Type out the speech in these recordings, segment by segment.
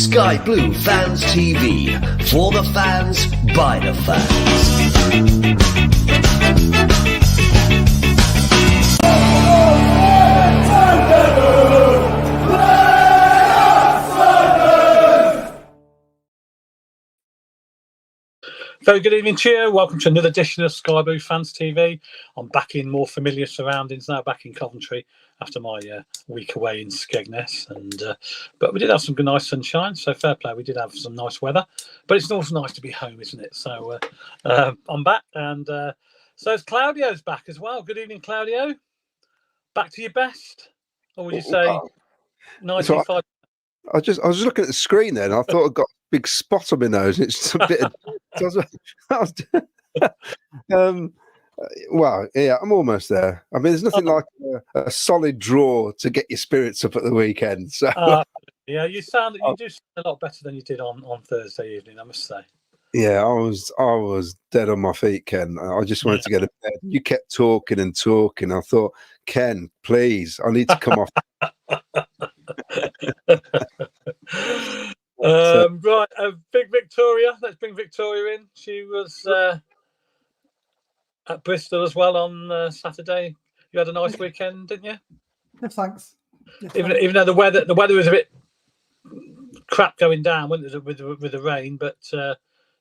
Sky Blue Fans TV. For the fans, by the fans. Very good evening to you. Welcome to another edition of Sky Blue Fans TV. I'm back in more familiar surroundings now, back in Coventry after my week away in Skegness. But we did have some good nice sunshine, so fair play. We did have some nice weather, but it's also nice to be home, isn't it? So I'm back, and so Claudio's back as well. Good evening, Claudio. Back to your best, or would you say 95? I was just looking at the screen then. I thought I got a big spot on my nose. It's just a bit. Well, yeah, I'm almost there. I mean, there's nothing like a solid draw to get your spirits up at the weekend. So yeah, you do sound a lot better than you did on Thursday evening, I must say. Yeah, I was dead on my feet, Ken. I just wanted to get to bed. You kept talking and talking. I thought, Ken, please, I need to come off. Right, big Victoria. Let's bring Victoria in. She was at Bristol as well on Saturday. You had a nice weekend, didn't you? Yes, thanks. Even though the weather was a bit crap going down with the rain, but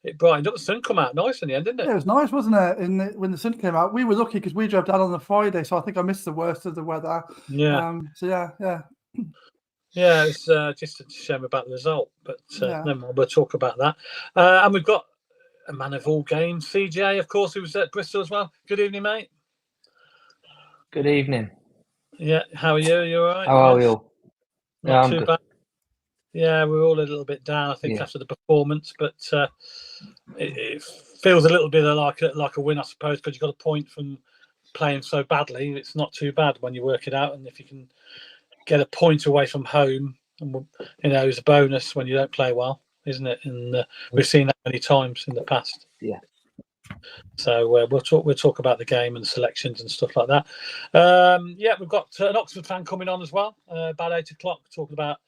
it brightened up. The sun come out nice in the end, didn't it? Yeah, it was nice, wasn't it? When the sun came out, we were lucky because we drove down on the Friday, so I think I missed the worst of the weather. Yeah. Yeah, it's just a shame about the result, but never mind, we'll talk about that. And we've got a man of all games, CJ, of course, who was at Bristol as well. Good evening, mate. Good evening. Yeah, how are you? You all right? How are you? Not too bad. Yeah, we're all a little bit down, I think, after the performance, but it feels a little bit like a win, I suppose, because you got a point from playing so badly. It's not too bad when you work it out, and if you can get a point away from home, and it's a bonus when you don't play well, isn't it? And we've seen that many times in the past. Yeah. So we'll talk about the game and selections and stuff like that. We've got an Oxford fan coming on as well, about 8 o'clock, talking about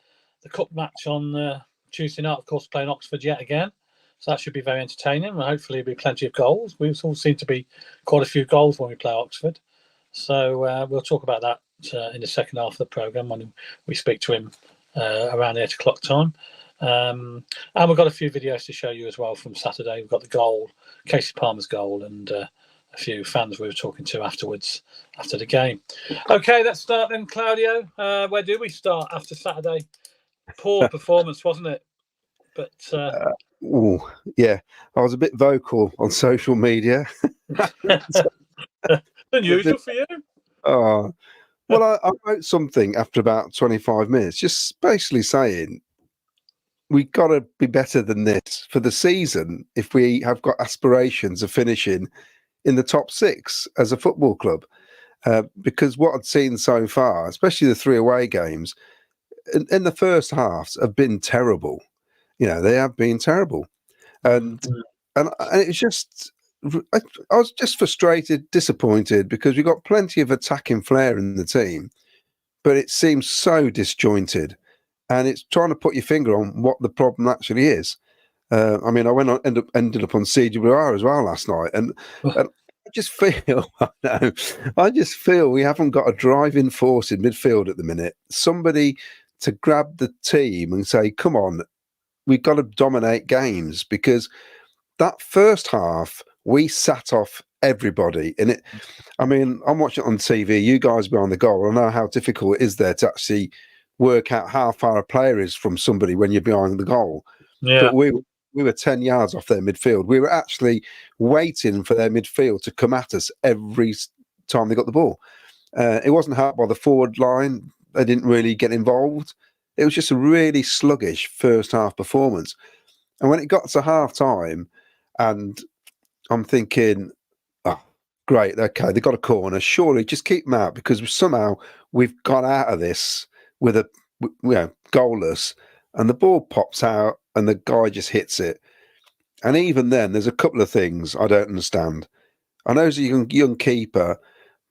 the cup match on Tuesday night. Of course, playing Oxford yet again. So that should be very entertaining. And hopefully, there'll be plenty of goals. We've all seem to be quite a few goals when we play Oxford. So we'll talk about that in the second half of the programme when we speak to him around the 8 o'clock time. And we've got a few videos to show you as well from Saturday. We've got the goal, Casey Palmer's goal, and a few fans we were talking to afterwards after the game. Okay, let's start then, Claudio. Where do we start after Saturday? Poor performance, wasn't it? But yeah, I was a bit vocal on social media. Unusual for you. Oh, well, I wrote something after about 25 minutes, just basically saying we've got to be better than this for the season if we have got aspirations of finishing in the top 6 as a football club. Because what I'd seen so far, especially the 3 away games, in the first halves have been terrible. They have been terrible. And it's just, I was just frustrated, disappointed, because we got plenty of attacking flair in the team, but it seems so disjointed, and it's trying to put your finger on what the problem actually is. I mean, ended up on CWR as well last night, and I just feel, I just feel we haven't got a driving force in midfield at the minute. Somebody to grab the team and say, "Come on, we've got to dominate games," because that first half we sat off everybody. And I'm watching it on TV. You guys behind the goal. I know how difficult it is there to actually work out how far a player is from somebody when you're behind the goal. Yeah. But we were 10 yards off their midfield. We were actually waiting for their midfield to come at us every time they got the ball. It wasn't helped by the forward line. They didn't really get involved. It was just a really sluggish first half performance. And when it got to half time, and I'm thinking, oh, great, okay, they got a corner. Surely just keep them out, because somehow we've got out of this with a goalless, and the ball pops out and the guy just hits it. And even then, there's a couple of things I don't understand. I know he's a young keeper,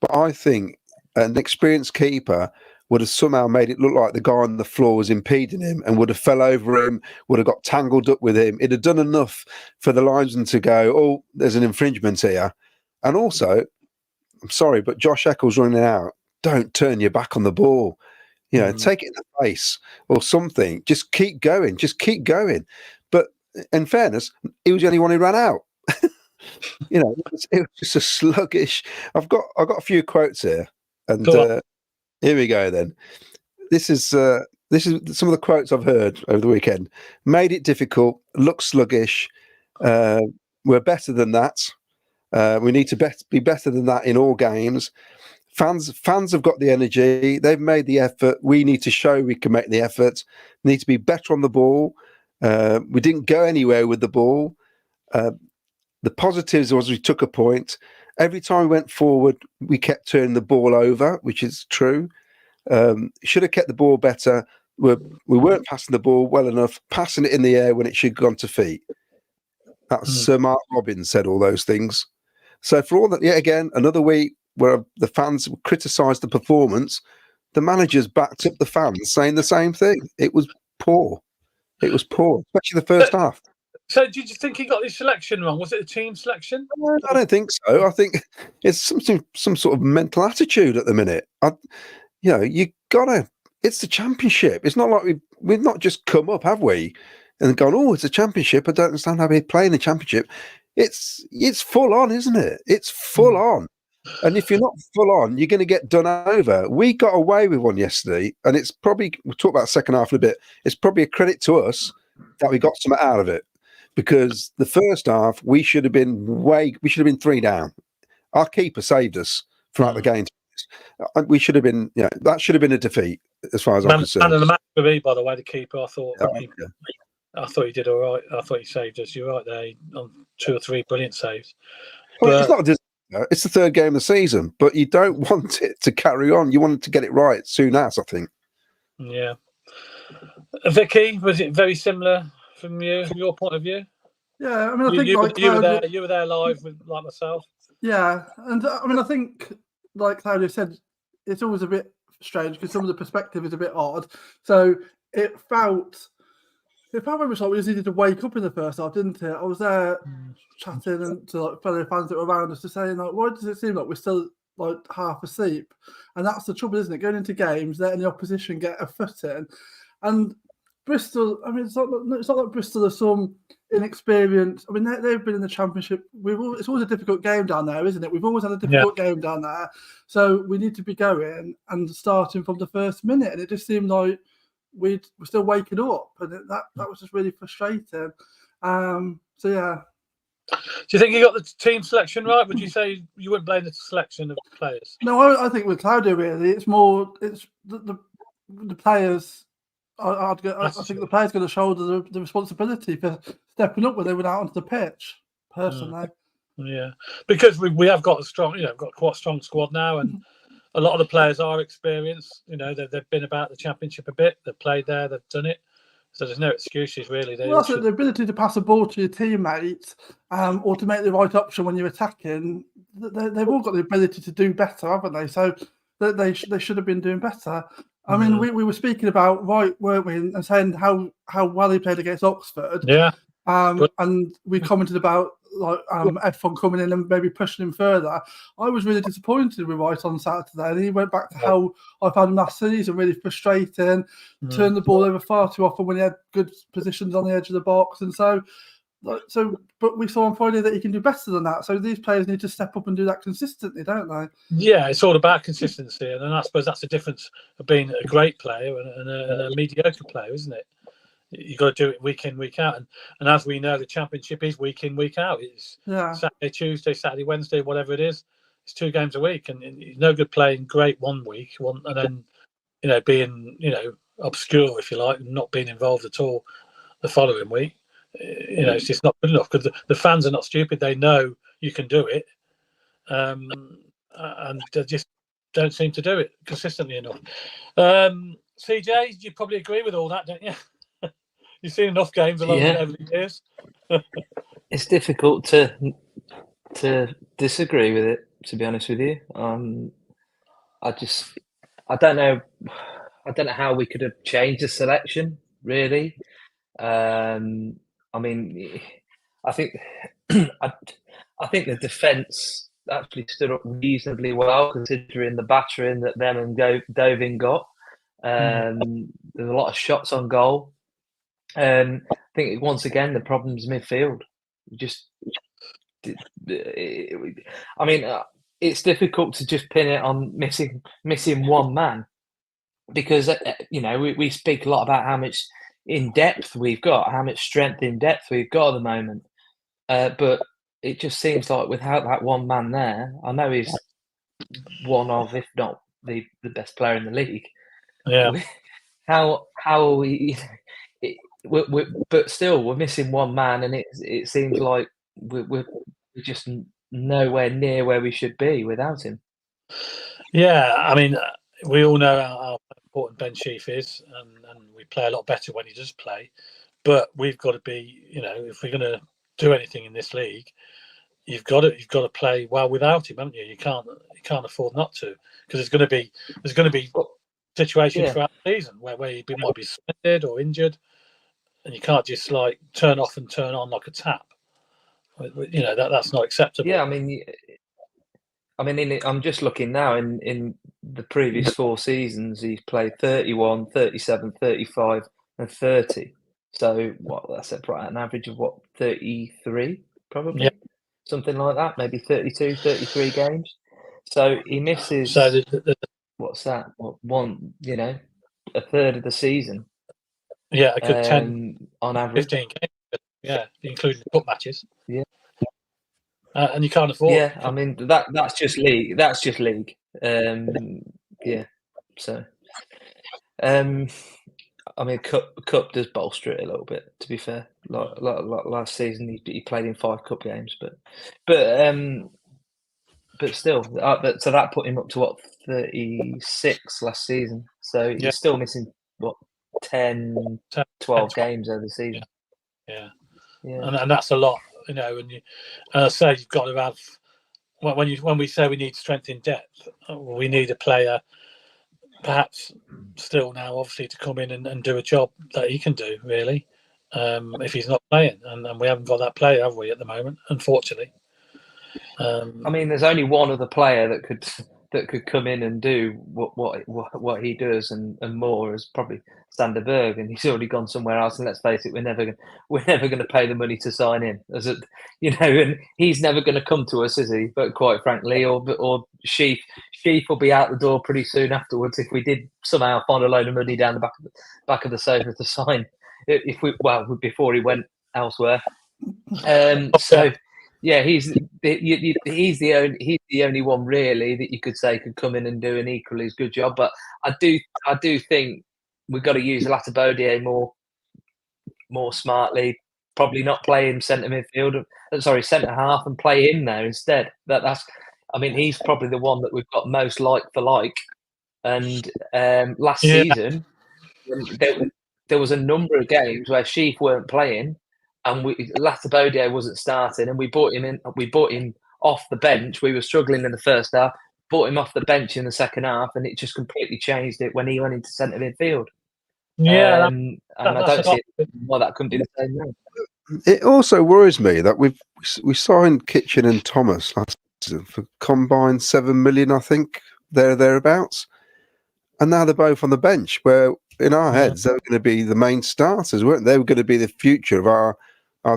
but I think an experienced keeper would have somehow made it look like the guy on the floor was impeding him and would have fell over him, would have got tangled up with him. It'd have done enough for the linesman to go, oh, there's an infringement here. And also, I'm sorry, but Josh Eccles running out, don't turn your back on the ball. You know, take it in the face or something. Just keep going. Just keep going. But in fairness, he was the only one who ran out. You know, it was just a sluggish. I've got a few quotes here, and here we go. Then this is some of the quotes I've heard over the weekend. Made it difficult. Looks sluggish. We're better than that. We need to be better than that in all games. Fans have got the energy. They've made the effort. We need to show we can make the effort. Need to be better on the ball. We didn't go anywhere with the ball. The positives was we took a point. Every time we went forward, we kept turning the ball over, which is true. Should have kept the ball better. We weren't passing the ball well enough, passing it in the air when it should have gone to feet. That's Sir Mark Robbins said all those things. So for all that, yet again, another week where the fans criticised the performance, the managers backed up the fans saying the same thing. It was poor. It was poor, especially the first half. So did you think he got his selection wrong? Was it a team selection? I don't think so. I think it's some sort of mental attitude at the minute. You gotta. It's the championship. It's not like we've not just come up, have we? And gone, oh, it's a championship. I don't understand how we play in the championship. It's full on, isn't it? It's full on. And if you're not full on, you're going to get done over. We got away with one yesterday, and it's probably, we'll talk about the second half in a bit. It's probably a credit to us that we got something out of it, because the first half we should have been 3 down. Our keeper saved us throughout the game. We should have been, that should have been a defeat as far as I'm concerned. Man of the match for me, by the way, the keeper. I thought he did all right. I thought he saved us. You're right there on 2 or 3 brilliant saves. Well, it's not just. It's the third game of the season, but you don't want it to carry on. You want it to get it right soon as, I think. Yeah. Vicky, was it very similar from your point of view? Yeah, I mean, I think you were there live with like myself. Yeah, and I mean, I think like Claudio said, it's always a bit strange because some of the perspective is a bit odd. So it felt very much like we just needed to wake up in the first half, didn't it? I was there chatting and to like fellow fans that were around us to saying, like, why does it seem like we're still like half asleep? And that's the trouble, isn't it? Going into games, letting the opposition get a foot in. And Bristol, I mean, it's not like Bristol are some inexperienced. I mean, they've been in the Championship. It's always a difficult game down there, isn't it? We've always had a difficult game down there. So we need to be going and starting from the first minute. And it just seemed like we're still waking up, and that was just really frustrating. So yeah. Do you think you got the team selection right? Would you say you wouldn't blame the selection of players? No, I think with Claudio, really, it's the players. I think the players got to shoulder the responsibility for stepping up when they went out onto the pitch. Personally, yeah, because we have got quite a strong squad now, and a lot of the players are experienced. They've been about the Championship a bit. They've played there. They've done it. So there's no excuses really. The ability to pass a ball to your teammates, or to make the right option when you're attacking. They've all got the ability to do better, haven't they? So they should have been doing better. I mean, we were speaking about Wright, weren't we, and saying how well he played against Oxford. Yeah. And we commented about like Edfon coming in and maybe pushing him further. I was really disappointed with Wright on Saturday, and he went back to how I found him last season, really frustrating, turned the ball over far too often when he had good positions on the edge of the box, and but we saw on Friday that he can do better than that. So these players need to step up and do that consistently, don't they? Yeah, it's all about consistency, and I suppose that's the difference of being a great player and a mediocre player, isn't it? You've got to do it week in, week out. And as we know, the Championship is week in, week out. It's Saturday, Tuesday, Saturday, Wednesday, whatever it is. It's 2 games a week. And it's no good playing great one week and then, being, obscure, if you like, and not being involved at all the following week. It's just not good enough because the fans are not stupid. They know you can do it. And they just don't seem to do it consistently enough. CJ, you probably agree with all that, don't you? You've seen enough games over the years. It's difficult to disagree with it, to be honest with you. I don't know. I don't know how we could have changed the selection. Really, I mean, I think I think the defence actually stood up reasonably well considering the battering that them and Dovin got. There's a lot of shots on goal. I think once again the problem's midfield. Just, I mean, it's difficult to just pin it on missing one man because we speak a lot about how much in depth we've got, how much strength in depth we've got at the moment, but it just seems like without that one man there, I know he's one of, if not the best player in the league. Yeah. How are we? But still, we're missing one man, and it seems like we're just nowhere near where we should be without him. Yeah, I mean, we all know how important Ben Sheaf is, and we play a lot better when he does play. But we've got to be, if we're going to do anything in this league, you've got to play well without him, haven't you? You can't afford not to, because there's going to be situations throughout the season where he might be suspended or injured, and you can't just like turn off and turn on like a tap. That's not acceptable. Yeah, I mean, I'm just looking now in the previous 4 seasons, he's played 31, 37, 35, and 30. So that's an average of 33 probably, something like that, maybe 32, 33 games. So he misses. So what's that? A third of the season. Yeah, a good 10 on average, 15 games. Yeah, including the cup matches. Yeah. And you can't afford. Yeah, I mean that's just league. That's just league. Yeah. So, I mean, cup does bolster it a little bit. To be fair, like last season, he played in 5 cup games, but still, so that put him up to 36 last season. So he's still missing 10, 12 games over the season. Yeah. And that's a lot, and I say you've got to have when we say we need strength in depth, we need a player perhaps still now obviously to come in and do a job that he can do really, if he's not playing, and we haven't got that player, have we, at the moment, unfortunately. I mean, there's only one other player that could come in and do what he does and more, is probably Sander Berg, and he's already gone somewhere else. And let's face it, we're never going to pay the money to sign him, and he's never going to come to us, is he? But quite frankly, or Sheaf will be out the door pretty soon afterwards if we did somehow find a load of money down the back of the sofa to sign. Before he went elsewhere. So. Yeah, he's the only one really that you could say could come in and do an equally as good job. But I do think we've got to use Latibodier more smartly. Probably not play him centre half, and play him there instead. He's probably the one that we've got most like for like. And last season there was a number of games where Sheaf weren't playing. And Latibodier wasn't starting, and we bought him in. We bought him off the bench. We were struggling in the first half. Bought him off the bench in the second half, and it just completely changed it when he went into centre midfield. Yeah, and I don't see why that couldn't be the same now. It also worries me that we signed Kitchen and Thomas last season for combined 7 million, I think, thereabouts, and now they're both on the bench. Where in our heads they were going to be the main starters, weren't they? They were going to be the future of our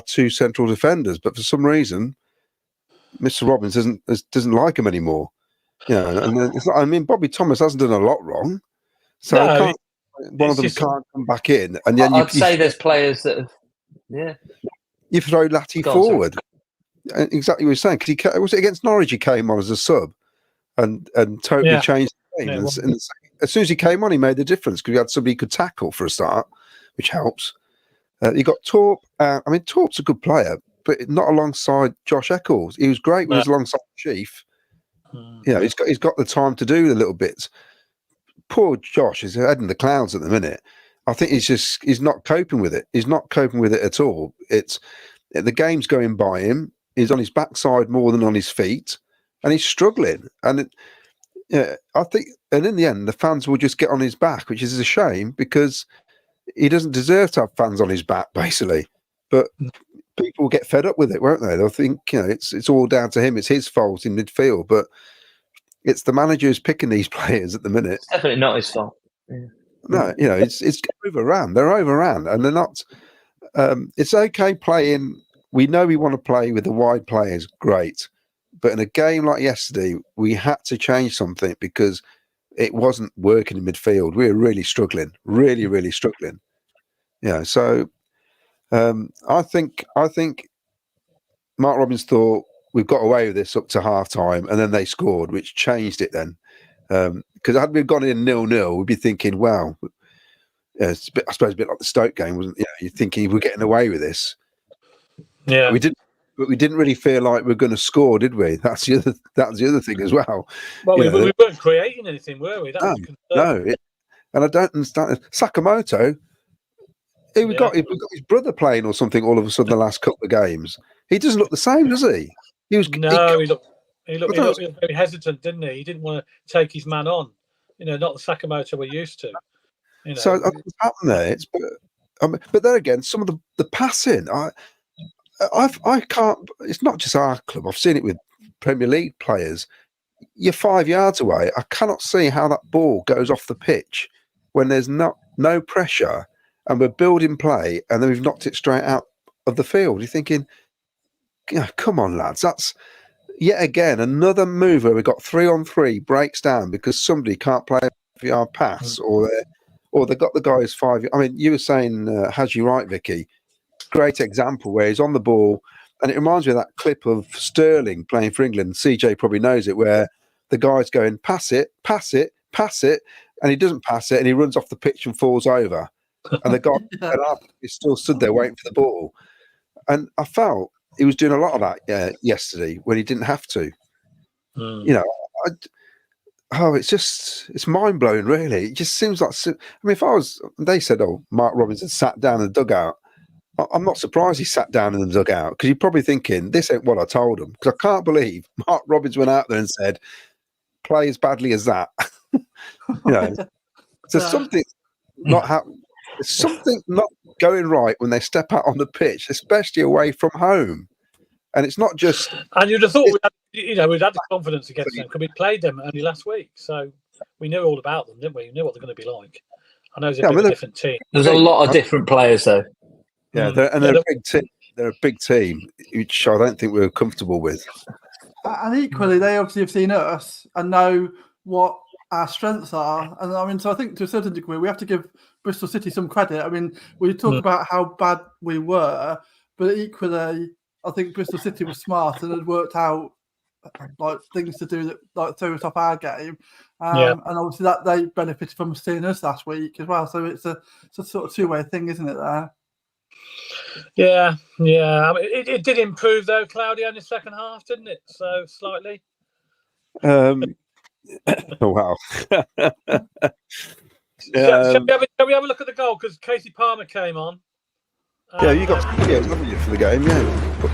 2 central defenders, but for some reason, Mr. Robbins doesn't like him anymore. And Bobby Thomas hasn't done a lot wrong, so one of them can't come back in. And then I'd say there's players that have, you throw Latty forward. Exactly what you're saying, because was it against Norwich? He came on as a sub and totally changed the game. As soon as he came on, he made the difference because he had somebody he could tackle for a start, which helps. You got Torp. Torp's a good player, but not alongside Josh Eccles. He was great when he was alongside Chief. He's got the time to do the little bits. Poor Josh is head in the clouds at the minute. I think he's not coping with it. He's not coping with it at all. It's the game's going by him. He's on his backside more than on his feet, and he's struggling. And I think And in the end, the fans will just get on his back, which is a shame because he doesn't deserve to have fans on his back, basically. But people will get fed up with it, won't they? They'll think, it's all down to him. It's his fault in midfield. But it's the manager who's picking these players at the minute. It's definitely not his fault. Yeah. No, it's overran. They're overran, and they're not. It's okay playing. We know we want to play with the wide players, great. But in a game like yesterday, we had to change something because it wasn't working in midfield. We were really struggling, really struggling. So I think Mark Robins thought we've got away with this up to half time, and then they scored, which changed it then. Because had we gone in 0-0, we'd be thinking, well, it's I suppose a bit like the Stoke game, wasn't it? You're thinking we're getting away with this. Yeah, we didn't really feel like we're going to score, did we? That's the other thing as well. Well, we weren't creating anything, were we? That was no. And I don't understand Sakamoto. We've got his brother playing or something all of a sudden the last couple of games. He doesn't look the same, does he? He looked very hesitant, didn't he? He didn't want to take his man on. Not the Sakamoto we're used to. So what's happened there? But then again, some of the passing, I can't. It's not just our club. I've seen it with Premier League players. You're 5 yards away. I cannot see how that ball goes off the pitch when there's no pressure and we're building play, and then we've knocked it straight out of the field. You're thinking, come on, lads. That's yet again another move where we got 3-on-3 breaks down because somebody can't play a 5-yard pass, or they got the guys 5. I mean, you were saying, has you right, Vicky? Great example where he's on the ball, and it reminds me of that clip of Sterling playing for England. CJ probably knows it, where the guy's going, pass it, and he doesn't pass it, and he runs off the pitch and falls over. And the guy is still stood there waiting for the ball. And I felt he was doing a lot of that yesterday when he didn't have to. It's mind blowing, really. It just seems like, they said, Mark Robins had sat down in the dugout. I'm not surprised he sat down in the dugout because you're probably thinking, this ain't what I told him. Because I can't believe Mark Robins went out there and said, play as badly as that. So something not happening. There's something not going right when they step out on the pitch, especially away from home. And it's not just. And you'd have thought we'd had the confidence against them because we played them only last week, so we knew all about them, didn't we? We knew what they're going to be like. I know it's a different team. There's a lot of different players, though. Yeah, they're a big team. They're a big team, which I don't think we're comfortable with. And equally, they obviously have seen us and know what our strengths are. And I mean, so I think to a certain degree, we have to give Bristol City some credit. I mean, we talk about how bad we were, but equally, I think Bristol City was smart and had worked out like things to do that like throw us off our game. And obviously that they benefited from seeing us last week as well. So it's a sort of two-way thing, isn't it, there? Yeah. I mean, it did improve though, Claudio, in the second half, didn't it? So slightly. Oh wow. Shall we have a look at the goal? Because Casey Palmer came on. You got haven't you, for the game? Yeah.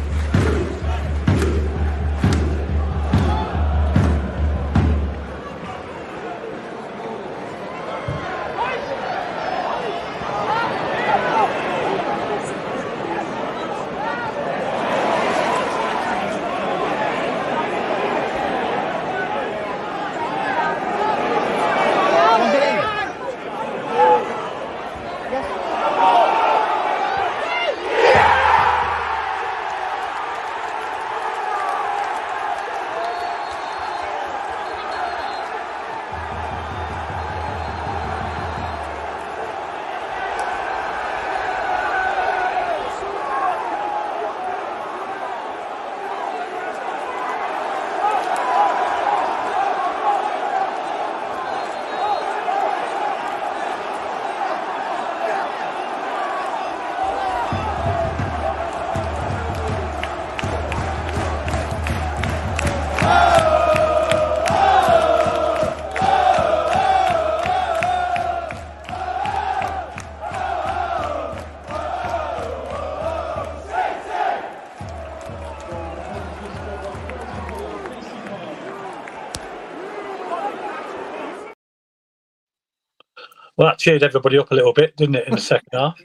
Well, that cheered everybody up a little bit, didn't it, in the second half?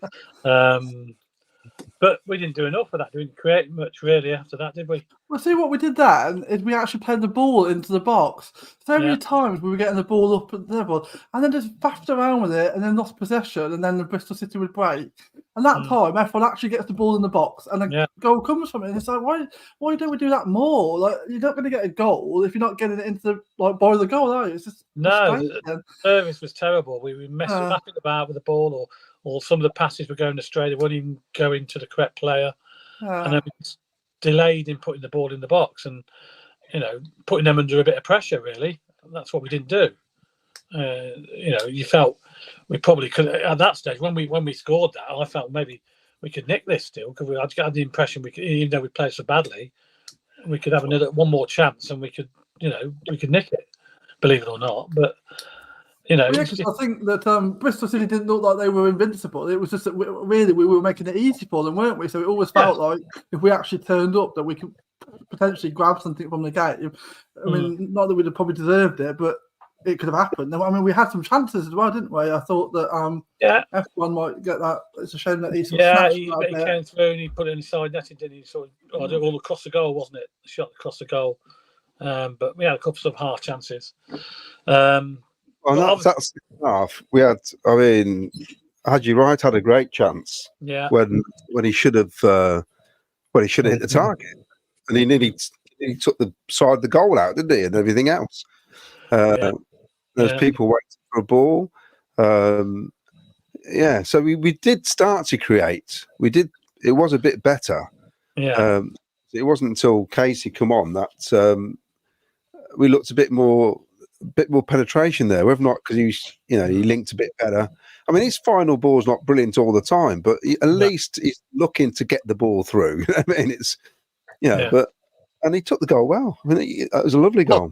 But we didn't do enough of that. We didn't create much really after that, did we? Well, see what we did then is we actually played the ball into the box. So many times we were getting the ball up at the level and then just faffed around with it and then lost possession and then the Bristol City would break. And that time, F1 actually gets the ball in the box and a goal comes from it. And it's like, why don't we do that more? Like, you're not going to get a goal if you're not getting it into the, by the goal, are you? It's just the service was terrible. We messed faffing about with the ball, or some of the passes were going astray. They weren't even going to the correct player. And then we just delayed in putting the ball in the box and, putting them under a bit of pressure, really. That's what we didn't do. You felt we probably could, at that stage, when we scored that, I felt maybe we could nick this still, because I had the impression we could, even though we played so badly, we could have one more chance and we could nick it, believe it or not. But, I think that Bristol City didn't look like they were invincible. It was just that we were making it easy for them, weren't we? So it always felt like if we actually turned up, that we could potentially grab something from the game. I mean, not that we'd have probably deserved it, but it could have happened. I mean, we had some chances as well, didn't we? I thought that F1 might get that. It's a shame that he sort of he came through and he put it inside netting, didn't he? Sort of, all across the goal, wasn't it? Shot across the goal. But we had a couple of half chances. Well, that's half. We had. I mean, Hadji Wright had a great chance. Yeah. When he should have hit the target, and he nearly took the side of the goal out, didn't he? And everything else. There's people waiting for a ball. So we did start to create. We did. It was a bit better. Yeah. It wasn't until Casey come on that we looked a bit more penetration there. Whether or not because he linked a bit better. I mean, his final ball's not brilliant all the time, but at least he's looking to get the ball through. I mean, it's but and he took the goal well. I mean, it was a lovely goal.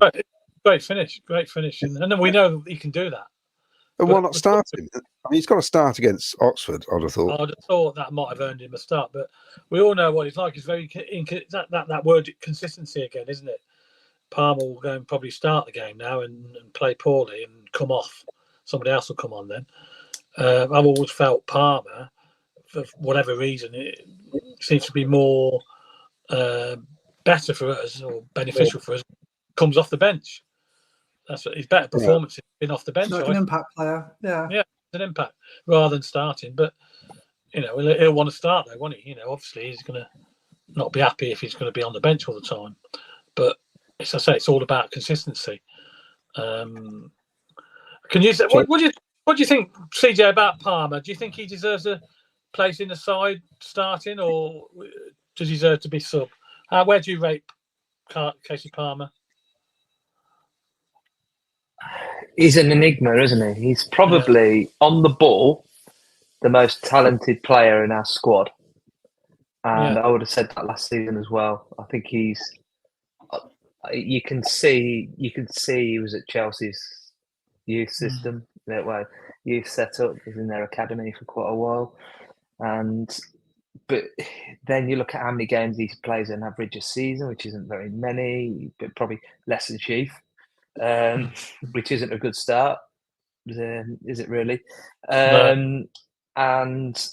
Great finish, and then we know he can do that. And why not start him? I mean, he's got to start against Oxford. I'd have thought that might have earned him a start, but we all know what he's like. He's very that word consistency again, isn't it? Palmer will go and probably start the game now and play poorly and come off. Somebody else will come on then. I've always felt Palmer, for whatever reason, it seems to be more better for us or beneficial for us. Comes off the bench. That's what his better performance has been off the bench. Like an impact player, an impact rather than starting. But he'll want to start though, won't he? Obviously he's going to not be happy if he's going to be on the bench all the time. But as I say, it's all about consistency. Can you say what do you think, CJ, about Palmer? Do you think he deserves a place in the side starting, or does he deserve to be sub? Where do you rate Casey Palmer? He's an enigma, isn't he? He's probably on the ball the most talented player in our squad, and I would have said that last season as well. I think he's. You can see he was at Chelsea's youth system, that way youth setup. He was in their academy for quite a while, but then you look at how many games he plays an average a season, which isn't very many, but probably less than Chief. Which isn't a good start, is it really? No. And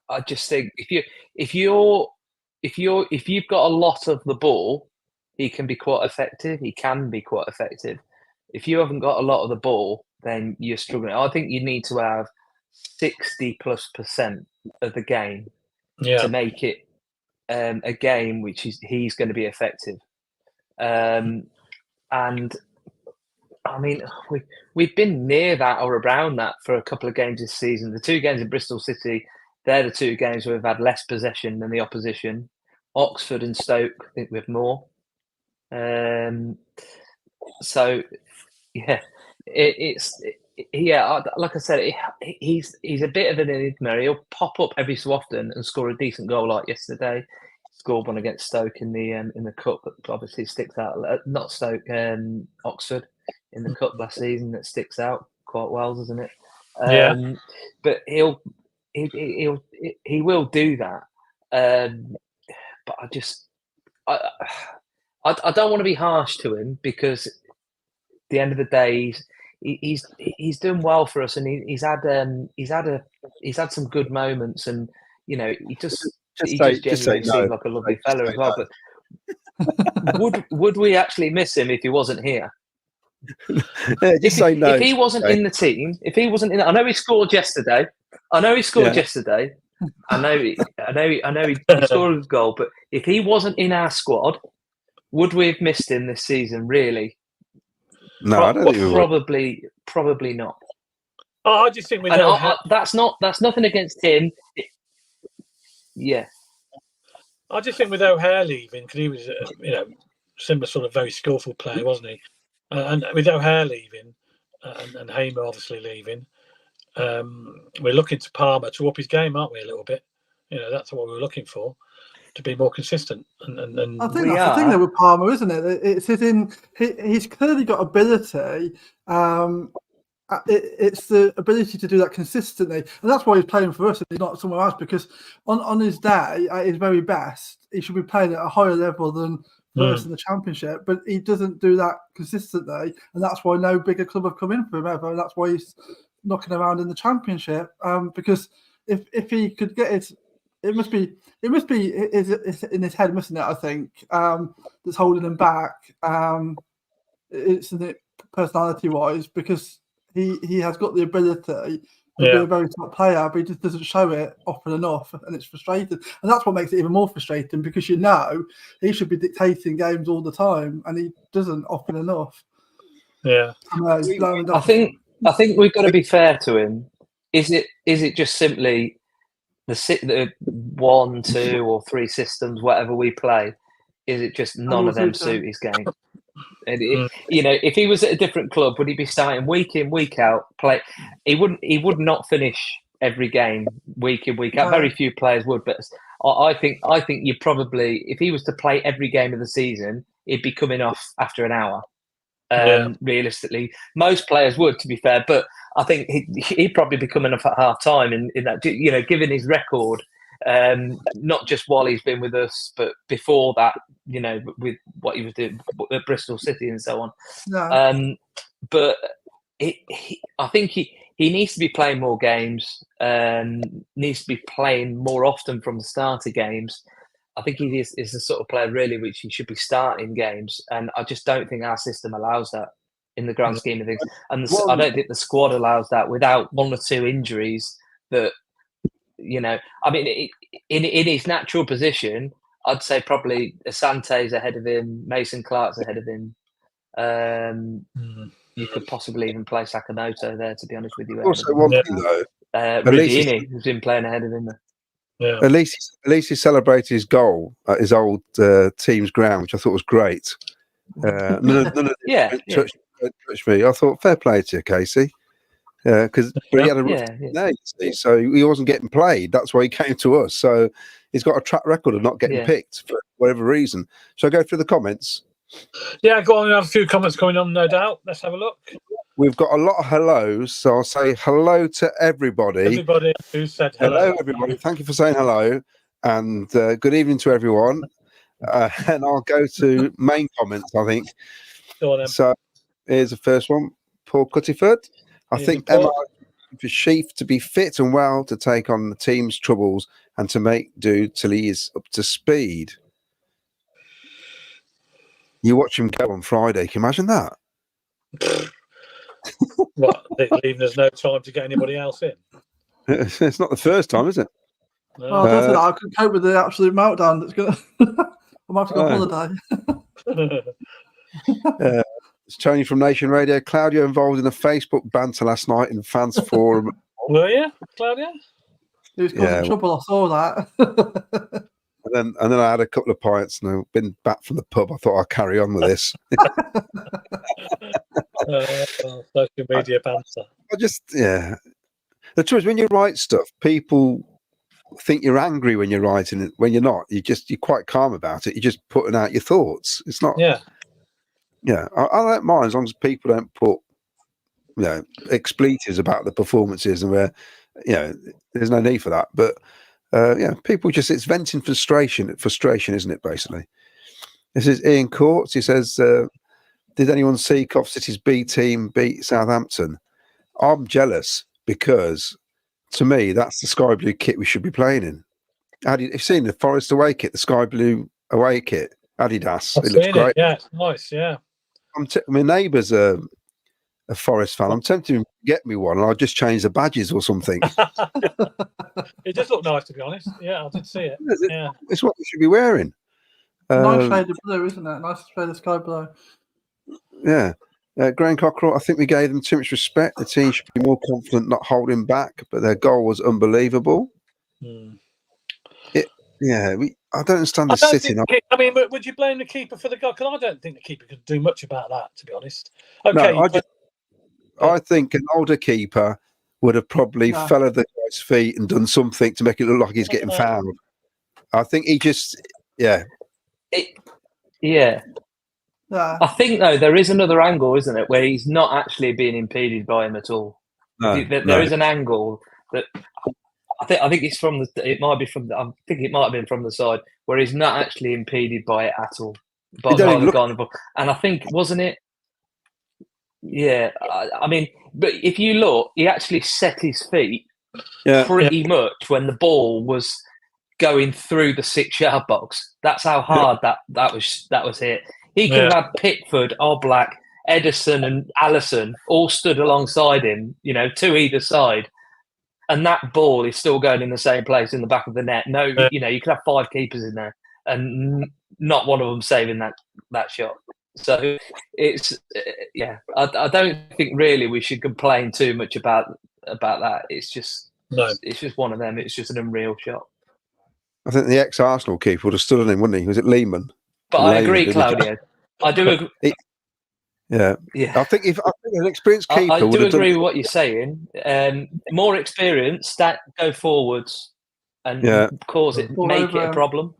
I just think if you've got a lot of the ball, he can be quite effective. He can be quite effective. If you haven't got a lot of the ball, then you're struggling. I think you need to have 60+% of the game to make it a game which he's going to be effective. And I mean, we've been near that or around that for a couple of games this season. The two games in Bristol City, they're the two games where we've had less possession than the opposition. Oxford and Stoke, I think we have more. So, like I said, he's a bit of an enigma. He'll pop up every so often and score a decent goal like yesterday. Scored one against Stoke in the cup, that obviously sticks out. Not Stoke, Oxford in the cup last season, that sticks out quite well, doesn't it? But he will do that. But I don't want to be harsh to him, because at the end of the day, he's done well for us, and he's had some good moments, and he just genuinely seems like a lovely fella as well. But would we actually miss him if he wasn't here? Say no. If he wasn't in the team, I know he scored yesterday. I know he scored. I know he scored his goal. But if he wasn't in our squad, would we have missed him this season? Really? No, I don't think we would. Probably not. I just think that's nothing against him. Yeah. I just think with O'Hare leaving, because he was, similar sort of very skillful player, wasn't he? And with O'Hare leaving, and Hamer obviously leaving, we're looking to Palmer to up his game, aren't we? A little bit. That's what we were looking for, to be more consistent. And I think that's the thing there with Palmer, isn't it? It's he's clearly got ability. It's the ability to do that consistently, and that's why he's playing for us and he's not somewhere else. Because on his day, at his very best, he should be playing at a higher level than first in the Championship, but he doesn't do that consistently, and that's why no bigger club have come in for him ever, and that's why he's knocking around in the Championship. Because if he could get it must be in his head, mustn't it? I think that's holding him back. It's personality wise, because he has got the ability to be a very top player, but he just doesn't show it often enough, and it's frustrating. And that's what makes it even more frustrating, because he should be dictating games all the time, and he doesn't often enough. Yeah, I think we've got to be fair to him. Is it just simply the 1, 2, or 3 systems, whatever we play? Is it just none of them suit his game? And if he was at a different club, would he be starting week in, week out? He would not finish every game week in, week out. Very few players would, but I think you probably, if he was to play every game of the season, he'd be coming off after an hour. Realistically, most players would, to be fair, but I think he'd probably be coming off at half time in that, given his record. Not just while he's been with us, but before that, with what he was doing at Bristol City and so on. No. But I think he needs to be playing more games, needs to be playing more often from the start of games. I think he is the sort of player really which he should be starting games, and I just don't think our system allows that in the grand scheme of things. And I don't think the squad allows that without 1 or 2 injuries that. I mean, in his natural position, I'd say probably Asante's ahead of him, Mason Clark's ahead of him. You could possibly even play Sakamoto there, to be honest with you. Also, one thing though, Ruggiini has been playing ahead of him there. Yeah. At least he celebrated his goal at his old team's ground, which I thought was great. None of touched me. I thought, fair play to you, Casey. Because he had a rough day, so he wasn't getting played. That's why he came to us. So he's got a track record of not getting picked for whatever reason. Shall I go through the comments? Yeah, go on. We have a few comments coming on, no doubt. Let's have a look. We've got a lot of hellos, so I'll say hello to everybody. Everybody who said hello. Hello, everybody. Thank you for saying hello, and good evening to everyone. And I'll go to main comments, I think. Go on, then. So here's the first one. Paul Cuttiford. I think Emma for Sheaf to be fit and well to take on the team's troubles and to make do till he is up to speed. You watch him go on Friday. Can you imagine that? What? Leaving us no time to get anybody else in? It's not the first time, is it? No. I could cope with the absolute meltdown. That's gonna. I'm have to go on holiday. It's Tony from Nation Radio. Claudio involved in a Facebook banter last night in the fans forum. Were you, Claudio? He was causing trouble. I saw that. and then I had a couple of pints and I've been back from the pub. I thought I'd carry on with this. Social media banter. The truth is, when you write stuff, people think you're angry when you're writing it. When you're not, you're quite calm about it. You're just putting out your thoughts. It's not. Yeah, I don't mind as long as people don't put, expletives about the performances and where, there's no need for that. But people it's venting frustration, isn't it? Basically, this is Ian Courts. He says Did anyone see Cov City's B team beat Southampton? I'm jealous because, to me, that's the sky blue kit we should be playing in. You've seen the Forest away kit, the sky blue away kit, Adidas. I've It looks seen great. it. Yeah, it's nice. Yeah. My neighbour's a Forest fan. I'm tempted to get me one, and I'll just change the badges or something. It does look nice, to be honest. Yeah, I did see it. Yeah. It's what we should be wearing. Nice shade of blue, isn't it? Nice shade of sky blue. Yeah. Graham Cockrell, I think we gave them too much respect. The team should be more confident, not holding back, but their goal was unbelievable. I don't understand the sitting. I mean, would you blame the keeper for the goal? Because I don't think the keeper could do much about that, to be honest. Okay. No, I think an older keeper would have probably fell at the guy's feet and done something to make it look like he's getting fouled. I think he just, I think, though, there is another angle, isn't it, where he's not actually being impeded by him at all. There is an angle that I think it's from it might be from I think it might have been from the side where he's not actually impeded by it at all. And I think, wasn't it? Yeah, I mean, but if you look, he actually set his feet pretty much when the ball was going through the 6-yard box. That's how hard that was hit. He could have had Pickford, Oblak, Edison, and Allison all stood alongside him, to either side, and that ball is still going in the same place in the back of the net. No, you could have 5 keepers in there, and not one of them saving that shot. So it's I don't think really we should complain too much about that. It's just one of them. It's just an unreal shot. I think the ex-Arsenal keeper would have stood on him, wouldn't he? Was it Lehman? But I agree, Claudio. I do agree. I think an experienced keeper. I do agree with what you're saying. More experience that go forwards and make it a problem.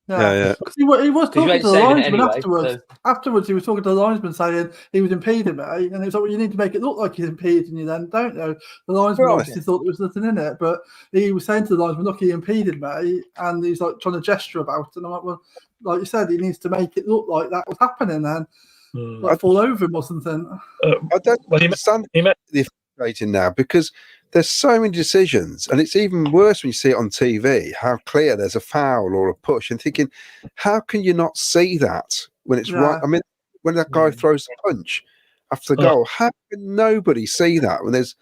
Yeah. He was talking to the linesman afterwards. So. Afterwards, he was talking to the linesman saying he was impeding me, and he was like, "Well, you need to make it look like he's impeding you, then, don't you?" The linesman obviously thought there was nothing in it, but he was saying to the linesman, "Look, he impeded me," and he's like trying to gesture about it. And I'm like, "Well, like you said, he needs to make it look like that was happening, then, like fall over him or something." I don't understand the rating now because there's so many decisions, and it's even worse when you see it on TV, how clear there's a foul or a push, and thinking, how can you not see that when it's right? I mean, when that guy throws the punch after the goal, how can nobody see that when there's,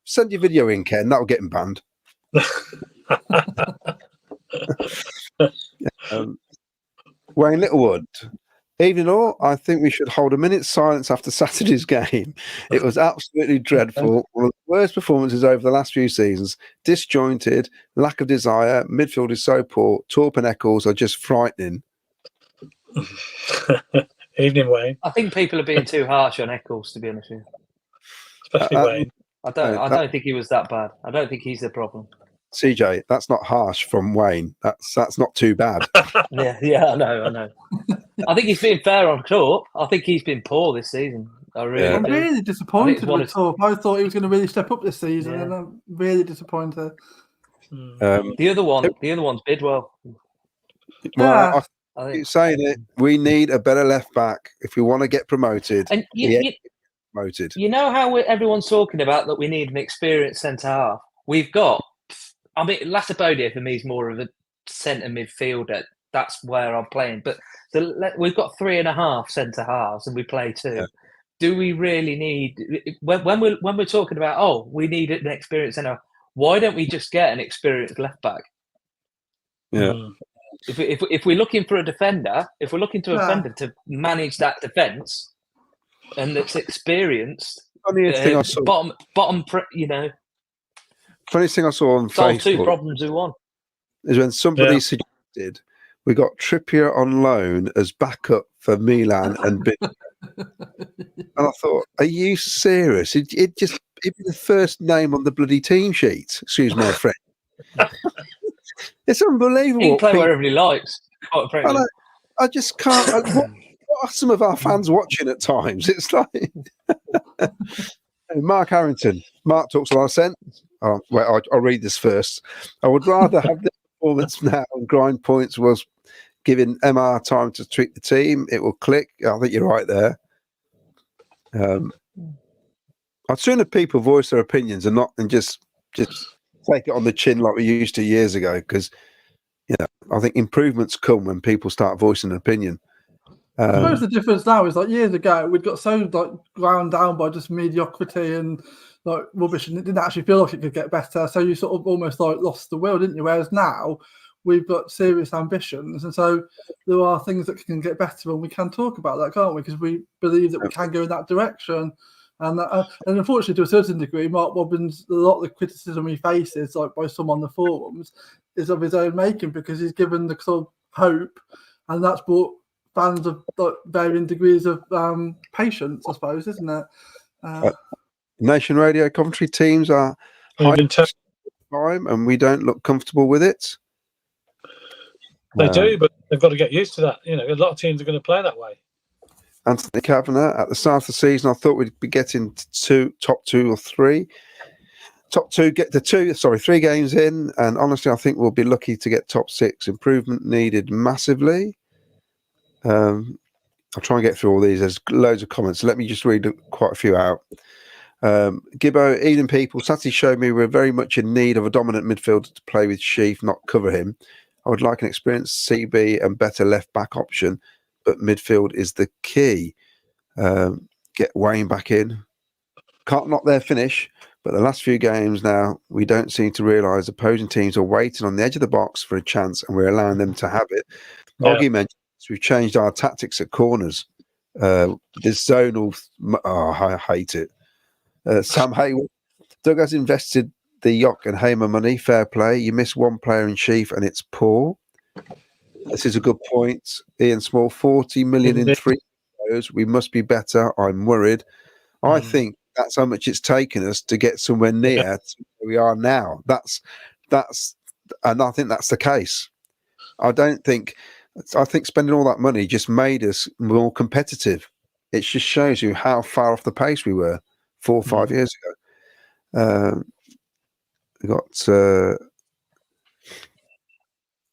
send your video in, Ken, that'll get him banned. Wayne Littlewood. Evening all, I think we should hold a minute's silence after Saturday's game. It was absolutely dreadful. One of the worst performances over the last few seasons. Disjointed, lack of desire, midfield is so poor, Torp and Eccles are just frightening. Evening, Wayne. I think people are being too harsh on Eccles, to be honest with you. Especially Wayne. I don't think he was that bad. I don't think he's the problem. CJ, that's not harsh from Wayne. That's not too bad. yeah, I know. I think he's been fair on Torp. I think he's been poor this season. I'm really disappointed with Torp. I thought he was going to really step up this season, and I'm really disappointed. The other one's Bidwell. Well, I keep saying it. We need a better left back if we want to get promoted. And promoted. You know how everyone's talking about that we need an experienced centre half. We've got. I mean, Latibodier for me is more of a centre midfielder. That's where I'm playing. But we've got 3.5 centre halves, and we play 2. Yeah. Do we really need when we're talking about we need an experienced centre? Why don't we just get an experienced left back? Yeah. If we're looking for a defender, if we're looking to a defender to manage that defence, and that's experienced, funniest thing I saw. bottom, Funniest thing I saw on Facebook 2 problems with 1 is when somebody suggested we got Trippier on loan as backup for Milan and and I thought, are you serious? It'd be the first name on the bloody team sheet. Excuse my French. It's unbelievable. He can play wherever he likes. I just can't. What are some of our fans watching at times? It's like Mark Harrington. Mark talks a lot of sense. Oh, wait, I'll read this first. I would rather have the performance now and grind points was giving MR time to tweak the team, it will click. I think you're right there. I'd sooner people voice their opinions and just take it on the chin like we used to years ago, because I think improvements come when people start voicing an opinion. I suppose the difference now is, like, years ago we'd got so ground down by just mediocrity and rubbish, and it didn't actually feel like it could get better. So you sort of almost lost the will, didn't you? Whereas now we've got serious ambitions, and so there are things that can get better, and we can talk about that, can't we? Because we believe that we can go in that direction. And unfortunately, to a certain degree, Mark Robbins, a lot of the criticism he faces, by some on the forums, is of his own making, because he's given the sort of hope, and that's brought fans of varying degrees of patience, I suppose, isn't it? Nation Radio Coventry teams are high time, and we don't look comfortable with it. They do, but they've got to get used to that. A lot of teams are going to play that way. Anthony Kavanagh, at the start of the season, I thought we'd be getting top two or three. Top two, get the 3 games in, and honestly, I think we'll be lucky to get top 6. Improvement needed massively. I'll try and get through all these. There's loads of comments. Let me just read quite a few out. Gibbo, Eden people, Saturday showed me we're very much in need of a dominant midfielder to play with Sheaf, not cover him. I would like an experienced CB and better left back option, but midfield is the key. Get Wayne back in. Can't knock their finish, but the last few games now, we don't seem to realise opposing teams are waiting on the edge of the box for a chance, and we're allowing them to have it. Oggy mentioned we've changed our tactics at corners. This zonal, I hate it. Sam Hayward, Doug has invested the Yock and Hamer money. Fair play. You miss one player in Chief, and it's poor. This is a good point. Ian Small, 40 million in 3 years. We must be better. I'm worried. I think that's how much it's taken us to get somewhere near to where we are now. And I think that's the case. I think spending all that money just made us more competitive. It just shows you how far off the pace we were 4 or 5 years ago. We got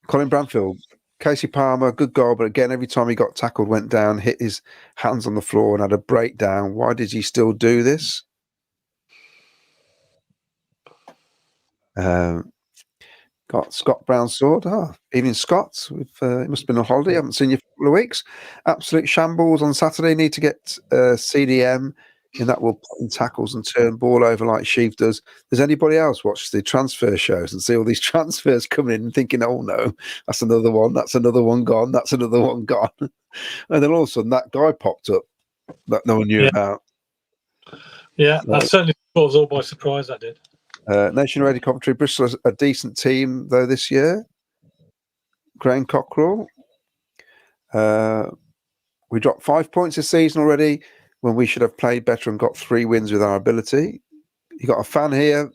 Colin Branfield, Casey Palmer, good goal, but again, every time he got tackled, went down, hit his hands on the floor and had a breakdown. Why did he still do this? Got Scott Brown Sword. Evening, Scott. He must have been on holiday. Haven't seen you for a couple of weeks. Absolute shambles on Saturday. Need to get CDM in that will put in tackles and turn ball over like Sheaf does. Does anybody else watch the transfer shows and see all these transfers coming in and thinking, oh no, that's another one gone, that's another one gone. And then all of a sudden that guy popped up that no one knew about. Yeah, that certainly caught us all by surprise, that did. Nation Radio Coventry, Bristol is a decent team though this year. Graham Cockrell. We dropped 5 points this season already, when we should have played better and got 3 wins with our ability. You got a fan here,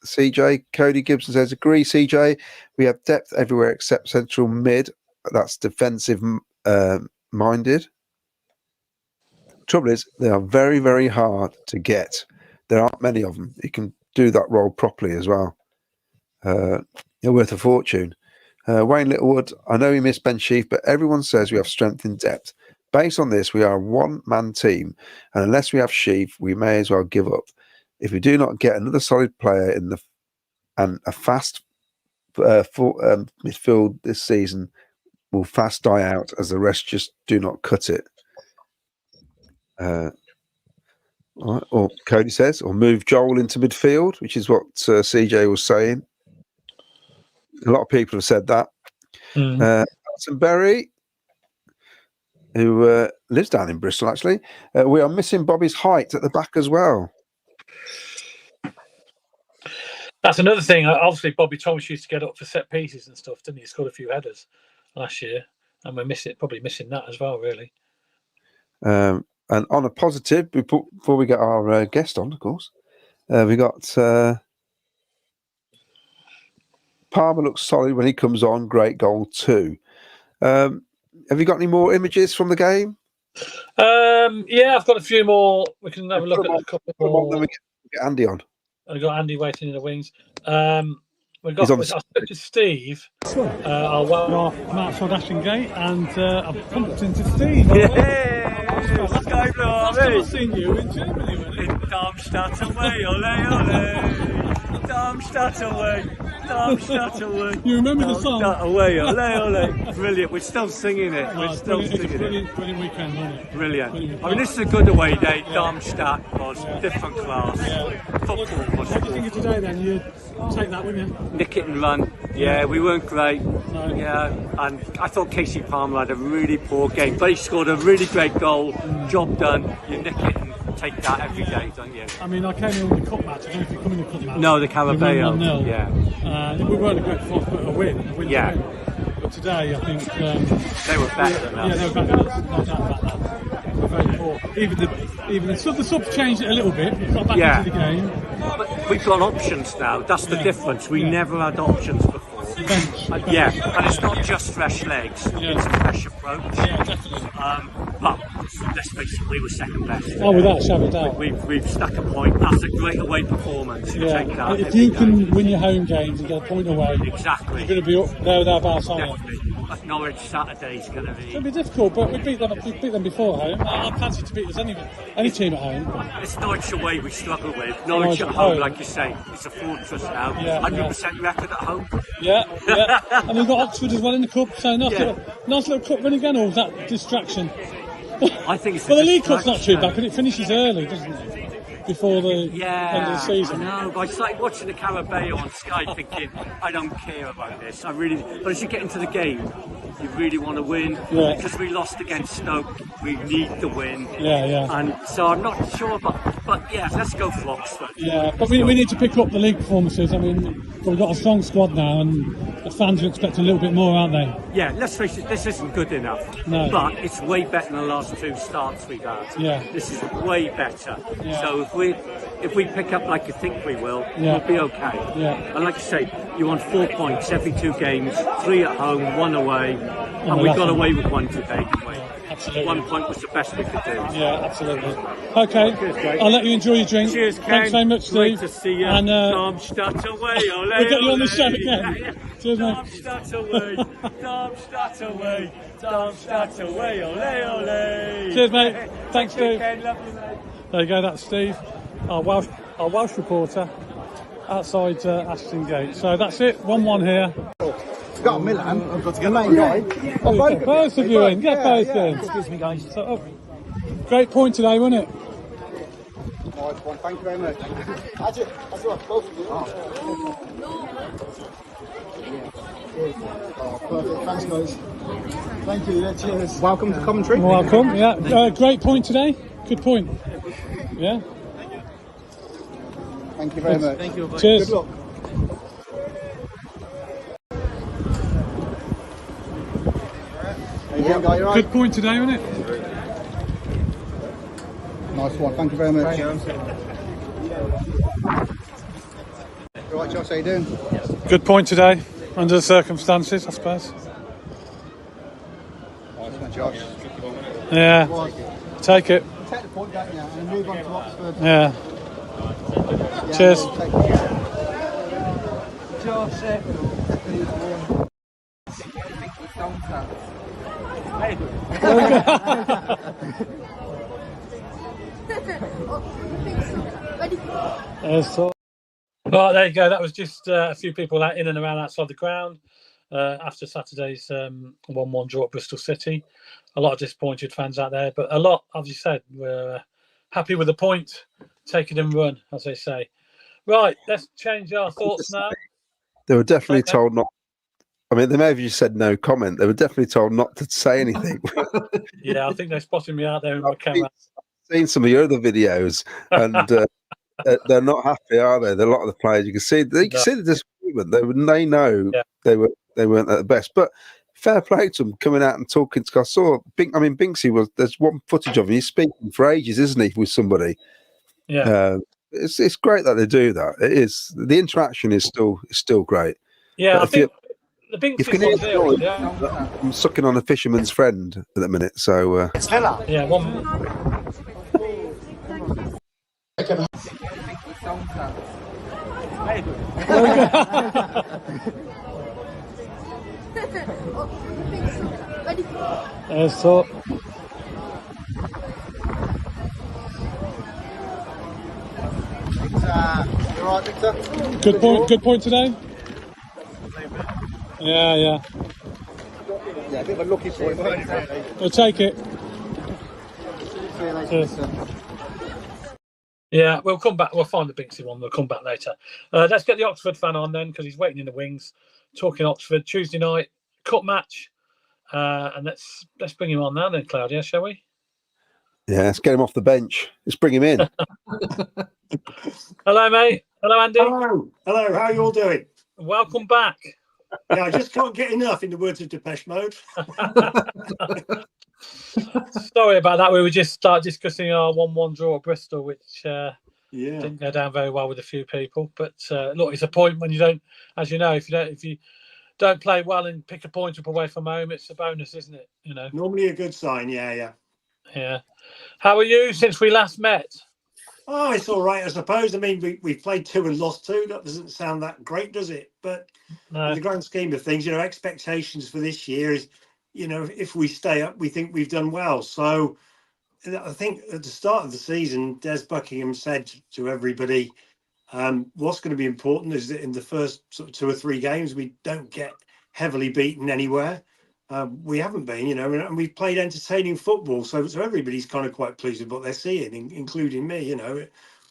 CJ. Cody Gibson says, agree, CJ. We have depth everywhere except central mid. That's defensive minded. Trouble is, they are very, very hard to get. There aren't many of them. You can do that role properly as well. They're worth a fortune. Wayne Littlewood, I know we missed Ben Sheaf, but everyone says we have strength in depth. Based on this, we are a one-man team, and unless we have Sheaf, we may as well give up. If we do not get another solid player and a fast midfield this season, will fast die out as the rest just do not cut it. Or Cody says, or move Joel into midfield, which is what CJ was saying. A lot of people have said that. Alison Berry, who lives down in Bristol, actually. We are missing Bobby's height at the back as well. That's another thing. Obviously, Bobby Thomas used to get up for set pieces and stuff, didn't he? He scored a few headers last year, and we're probably missing that as well, really. And on a positive, before we get our guest on, of course, we got Palmer looks solid when he comes on. Great goal too. Have you got any more images from the game? Yeah, I've got a few more. We can have a look at a couple more. Then we get Andy on. I've got Andy waiting in the wings. I spoke to Steve, our well-off from outside Ashton Gate, and I've bumped into Steve. Last time I've seen you in Germany, wasn't it? in Darmstadt away, ole ole. Darmstadt away, Darmstadt away. You remember the song? Darmstadt away, ole ole. Brilliant. We're still singing it. We're still It's a singing it. brilliant weekend, wasn't it? Brilliant. I mean, this is a good away day. Darmstadt was different class. Football was What do you think of today then? You take that, wouldn't you? nick it and run. Yeah, we weren't great. No. Yeah, and I thought Casey Palmer had a really poor game, but he scored a really great goal. Job done. You nick it and take that every day, don't you? I mean, I came in with the cup match. I don't know if you come in the cup match. No, the Carabao. We won 1-0. Yeah. We weren't a great performance, but a win. Yeah. But today, I think They were better than us. they were better than us. No doubt about that. They were very poor. Even the subs changed it a little bit. We got back into the game. But we've got options now. That's the difference. We never had options before. Bench. And it's not just fresh legs. It's a fresh approach. Yeah, definitely. But let's face it, we were second best. Oh, without a shadow of doubt. We've stuck a point. That's a great away performance. You take that. If you can win your home games and get a point away, Exactly. you're going to be up there with our bars, aren't you? Definitely. Norwich Saturday's going to be. It'll be difficult, but we beat them before at home. I fancy to beat us any team at home. It's Norwich away we struggle with. Norwich at home, like you say, it's a fortress now. 100% record at home. Yeah. And we've got Oxford as well in the cup, so nice little cup run again, or was that distraction? I think it's well, the League Cup's not too bad, but it finishes early, doesn't it? Before the end of the season. I know, but I started watching the Carabao on Sky thinking, I don't care about this. But as you get into the game, you really want to win. Because we lost against Stoke, we need to win. And so I'm not sure, but yeah, let's go for Oxford. Yeah, but we need to pick up the league performances. I mean, we've got a strong squad now, and the fans are expecting a little bit more, aren't they? Yeah, let's face it, this isn't good enough. No. But it's way better than the last two starts we've had. Yeah. This is way better. Yeah. So if we pick up like you think we will, we'll be okay. Yeah. And like I say, you want 4 points every 2 games, 3 at home, 1 away, and we got away with 1 today, didn't we? Absolutely. 1 point was the best we could do. Yeah, absolutely. Okay, Cheers, I'll let you enjoy your drink. Cheers, Ken. Thanks very much, Steve. Great to see you. And Darmstadt away, ole, we'll get you on the ole. show again. Yeah. Cheers, mate. Darmstadt away, Darmstadt away, Darmstadt away, ole, ole. Cheers, mate. Thanks, Steve. Ken. Lovely, mate. There you go, that's Steve, our Welsh reporter outside Ashton Gate. So that's it, 1-1 here. Got Milan, I've got to get main guy. Get both of you in, get both in. Excuse me, guys. So, great point today, wasn't it? Nice one, thank you very much. That's it, both of you. Oh, perfect, thanks guys. Thank you, yeah, cheers. Welcome to Coventry. Welcome, yeah. Great point today, good point. Yeah. Thank you very much. Thank you. Cheers. Good luck. Guy, you right? Good point today, wasn't it? Nice one, thank you very much. Right, Josh, how you doing? Good point today, under the circumstances, I suppose. Nice one, Josh. Yeah, take it. Take the point, don't you? And move on to Oxford. Yeah. Cheers. Right, there you go. That was just a few people out in and around outside the ground after Saturday's 1-1 draw at Bristol City. A lot of disappointed fans out there, but a lot, as you said, were happy with the point, take it and run, as they say. Right, let's change our thoughts now. They were definitely told not. I mean, they may have just said no comment. They were definitely told not to say anything. Yeah, I think they're spotting me out there in my camera. I've seen some of your other videos, and they're not happy, are they? A lot of the players, you can see the disappointment. They know they weren't at the best, but fair play to them coming out and talking. I saw, Binksy was. There's one footage of him. He's speaking for ages, isn't he, with somebody? Yeah. It's great that they do that. It is. The interaction is still great. Yeah, I think the Binksy was there. Yeah. I'm sucking on a fisherman's friend at the minute, so. Yeah, one. There's talk. You all right, Victor? Good point. Good point today. Yeah. Yeah, a bit of a lucky point, weren't it? We'll take it. See you later, Victor. Yeah, we'll come back. We'll find the Binksy one. We'll come back later. Let's get the Oxford fan on then, because he's waiting in the wings. Talking Oxford Tuesday night cup match, and let's bring him on now then, Claudia, shall we? Yeah, let's get him off the bench. Let's bring him in. Hello, mate. Hello, Andy. Hello, how are you all doing? Welcome back. Yeah, I just can't get enough, in the words of Depeche Mode. Sorry about that. We were just start discussing our 1-1 draw at Bristol, which didn't go down very well with a few people. But look, it's a point when you don't, as you know, if you don't play well and pick a point up away from home, it's a bonus, isn't it? You know. Normally a good sign, yeah. How are you since we last met? Oh, it's all right, I suppose. I mean, we played 2 and lost 2. That doesn't sound that great, does it? But in the grand scheme of things, expectations for this year is, if we stay up, we think we've done well. So I think at the start of the season, Des Buckingham said to everybody, what's going to be important is that in the first sort of 2 or 3 games, we don't get heavily beaten anywhere. We haven't been, and we've played entertaining football. So everybody's kind of quite pleased with what they're seeing, including me.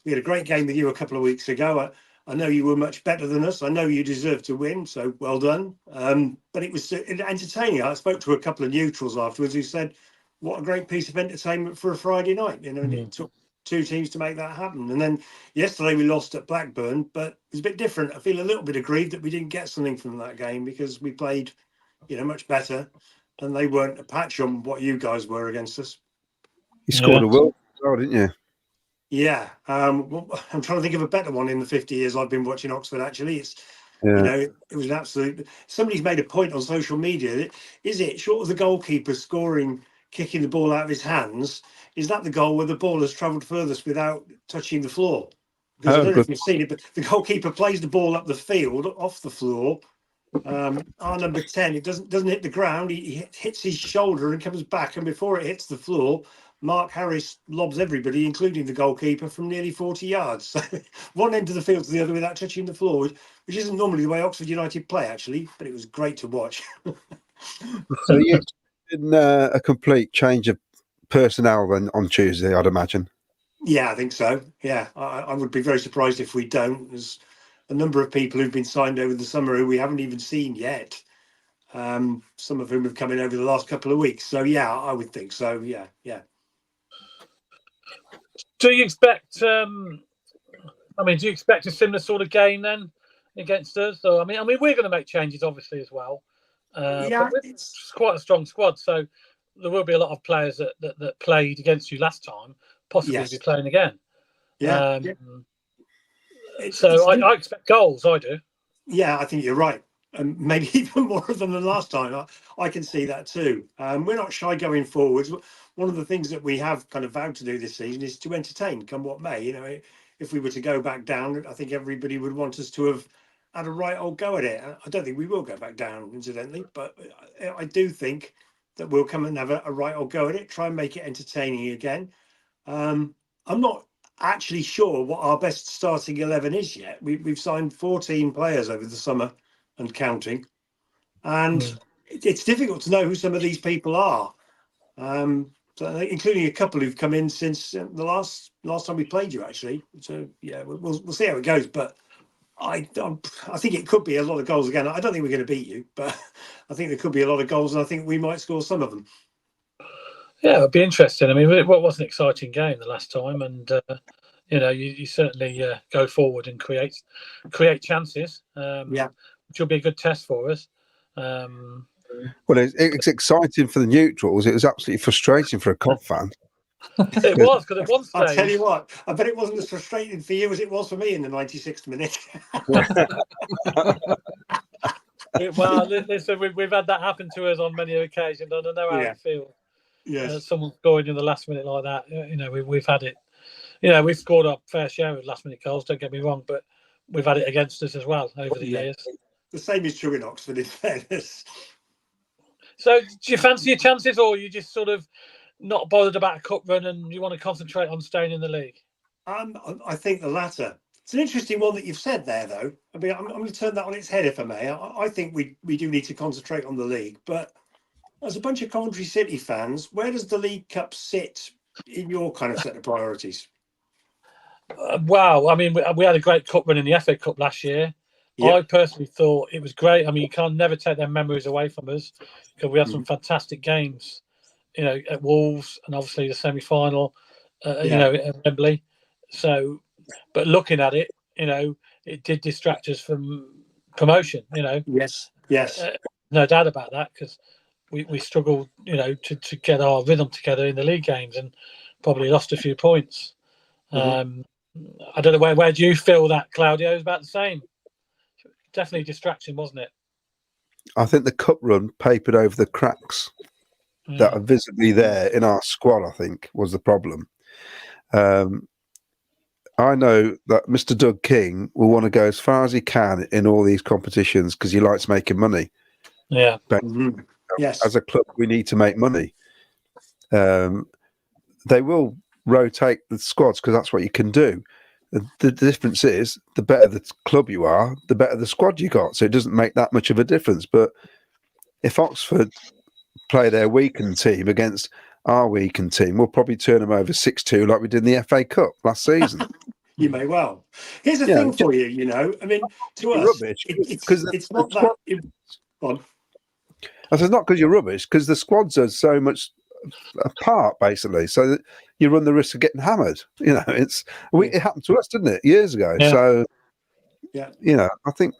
We had a great game with you a couple of weeks ago. I know you were much better than us. I know you deserve to win, so well done. But it was entertaining. I spoke to a couple of neutrals afterwards who said, what a great piece of entertainment for a Friday night. And it took 2 teams to make that happen. And then yesterday we lost at Blackburn, but it was a bit different. I feel a little bit aggrieved that we didn't get something from that game, because we played much better, and they weren't a patch on what you guys were against us. You scored a world goal, didn't you? Yeah. Well, I'm trying to think of a better one in the 50 years I've been watching Oxford, actually. It was an absolute... Somebody's made a point on social media. Is it, short of the goalkeeper kicking the ball out of his hands, is that the goal where the ball has travelled furthest without touching the floor? Because I don't know if you've seen it, but the goalkeeper plays the ball up the field, off the floor. Our number 10, it doesn't hit the ground. He hits his shoulder and comes back, and before it hits the floor, Mark Harris lobs everybody, including the goalkeeper, from nearly 40 yards. So one end of the field to the other without touching the floor, which isn't normally the way Oxford United play, actually, but it was great to watch. So you in a complete change of personnel then on Tuesday, I'd imagine. Yeah, I think so. Yeah, I would be very surprised if we don't. There's a number of people who've been signed over the summer who we haven't even seen yet. Some of whom have come in over the last couple of weeks. So yeah, I would think so. Yeah. Do you expect? Do you expect a similar sort of game then against us? So I mean, we're going to make changes obviously as well. But it's quite a strong squad, so there will be a lot of players that played against you last time, possibly be playing again. Yeah. So I expect goals. I do. Yeah, I think you're right. And maybe even more of them than last time. I can see that too. We're not shy going forwards. One of the things that we have kind of vowed to do this season is to entertain, come what may. If we were to go back down, I think everybody would want us to have had a right old go at it. I don't think we will go back down, incidentally, but I do think that we'll come and have a right old go at it, try and make it entertaining again. I'm not actually sure what our best starting 11 is yet. We've signed 14 players over the summer and counting, and it's difficult to know who some of these people are, so including a couple who've come in since the last time we played you, actually. So yeah, we'll see how it goes, but I think it could be a lot of goals again. I don't think we're going to beat you, but I think there could be a lot of goals, and I think we might score some of them. Yeah, it'd be interesting. I mean, it was an exciting game the last time, and you certainly go forward and create chances. Which will be a good test for us. Well, it's exciting for the neutrals. It was absolutely frustrating for a Cov fan. It was, because at one stage, I'll tell you what, I bet it wasn't as frustrating for you as it was for me in the 96th minute. Well, listen, we've had that happen to us on many occasions, and I know how it feels. Yes. Someone scoring in the last minute like that. We've had it. We've scored our fair share of last minute goals. Don't get me wrong, but we've had it against us as well over the years. The same is true in Oxford, in fairness. So, do you fancy your chances, or are you just sort of not bothered about a cup run and you want to concentrate on staying in the league? I think the latter. It's an interesting one that you've said there, though. I mean, I'm going to turn that on its head, if I may. I think we do need to concentrate on the league, but as a bunch of Coventry City fans, where does the League Cup sit in your kind of set of priorities? Wow, I mean, we had a great cup run in the FA Cup last year. Yep. I personally thought it was great. I mean, you can't never take their memories away from us, because we had some fantastic games, at Wolves, and obviously the semi-final, at Wembley. So, but looking at it, it did distract us from promotion. Yes. No doubt about that, because we struggled, to get our rhythm together in the league games, and probably lost a few points. I don't know where do you feel that, Claudio? Is about the same. Definitely distraction, wasn't it? I think the cup run papered over the cracks that are visibly there in our squad, I think, was the problem. I know that Mr. Doug King will want to go as far as he can in all these competitions because he likes making money. Yeah. But yes, as a club, we need to make money. They will rotate the squads because that's what you can do. The difference is the better the club you are, the better the squad you got. So it doesn't make that much of a difference. But if Oxford play their weakened team against our weakened team, we'll probably turn them over 6-2 like we did in the FA Cup last season. You may well. Here's the thing for you, I mean, to us, it's not that... I said, not because you're rubbish, because the squads are so much apart, basically, so that you run the risk of getting hammered. It happened to us, didn't it, years ago? Yeah. So, I think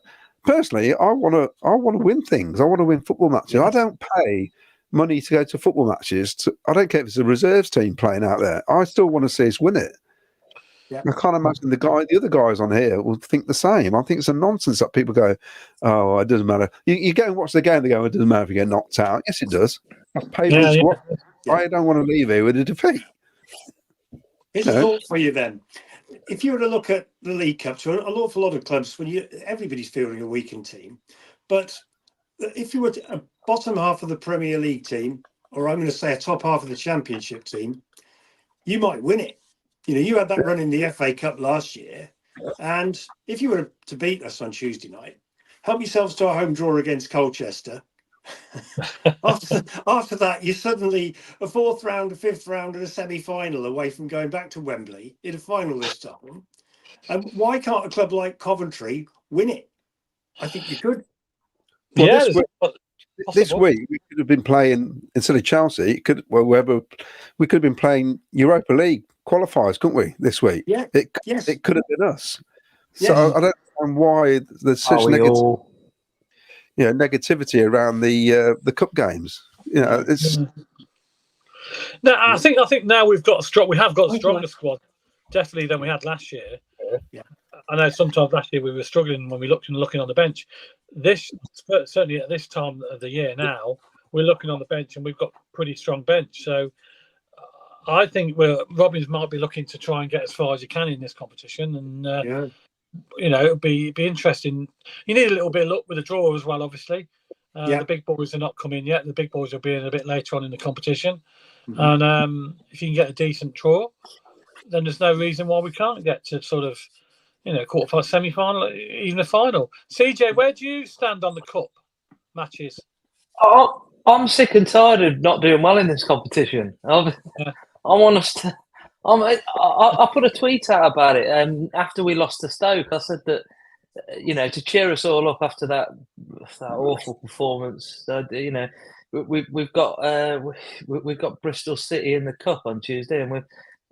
personally, I want to win things. I want to win football matches. Yes. I don't pay money to go to football matches. I don't care if it's a reserves team playing out there. I still want to see us win it. Yeah. I can't imagine the other guys on here will think the same. I think it's a nonsense that people go, "Oh, it doesn't matter." You go and watch the game, they go, "It doesn't matter if you get knocked out." Yes, it does. I've paid for this. I don't want to leave here with a defeat. Here's a thought for you then. If you were to look at the League Cup, to an awful lot of clubs, everybody's fielding a weakened team, but if you were a bottom half of the Premier League team, or I'm going to say a top half of the Championship team, you might win it. You had that run in the FA Cup last year, and if you were to beat us on Tuesday night, help yourselves to a home draw against Colchester. After that, you're suddenly a fourth round, a fifth round, and a semi-final away from going back to Wembley in a final this time. And why can't a club like Coventry win it? I think you could. Well, this week we could have been playing, instead of Chelsea, we could have been playing Europa League qualifiers, couldn't we? This week, it could have been us. So I don't understand why there's such negativity around the cup games. It's. No, I think now we have got a stronger squad, definitely, than we had last year. Yeah. I know sometimes last year we were struggling when we looking on the bench. Certainly at this time of the year now, we're looking on the bench and we've got a pretty strong bench. So I think Robbins might be looking to try and get as far as he can in this competition, and it'll be interesting. You need a little bit of luck with a draw as well, obviously. The big boys are not coming yet. The big boys will be in a bit later on in the competition, and if you can get a decent draw, then there's no reason why we can't get to sort of quarter-final, semi-final, even a final. CJ, where do you stand on the cup matches? I'm sick and tired of not doing well in this competition. I want us to. I put a tweet out about it after we lost to Stoke. I said that to cheer us all up after that awful performance. We've got Bristol City in the cup on Tuesday, and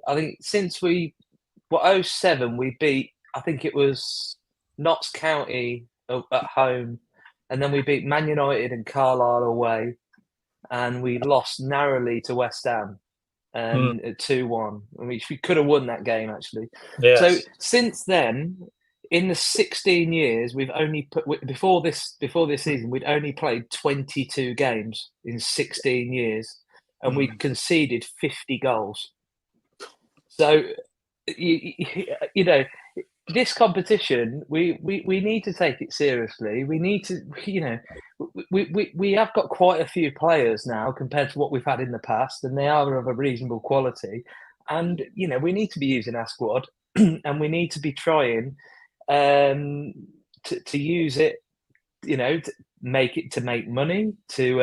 I think since 2007 we beat. I think it was Notts County at home, and then we beat Man United and Carlisle away, and we lost narrowly to West Ham at 2-1. We could have won that game, actually. Yes. So since then, in the 16 years, we've only before this season, we'd only played 22 games in 16 years, and we conceded 50 goals. So, this competition, we need to take it seriously. We need to, we have got quite a few players now compared to what we've had in the past, and they are of a reasonable quality. And we need to be using our squad, and we need to be trying to use it, to make money, to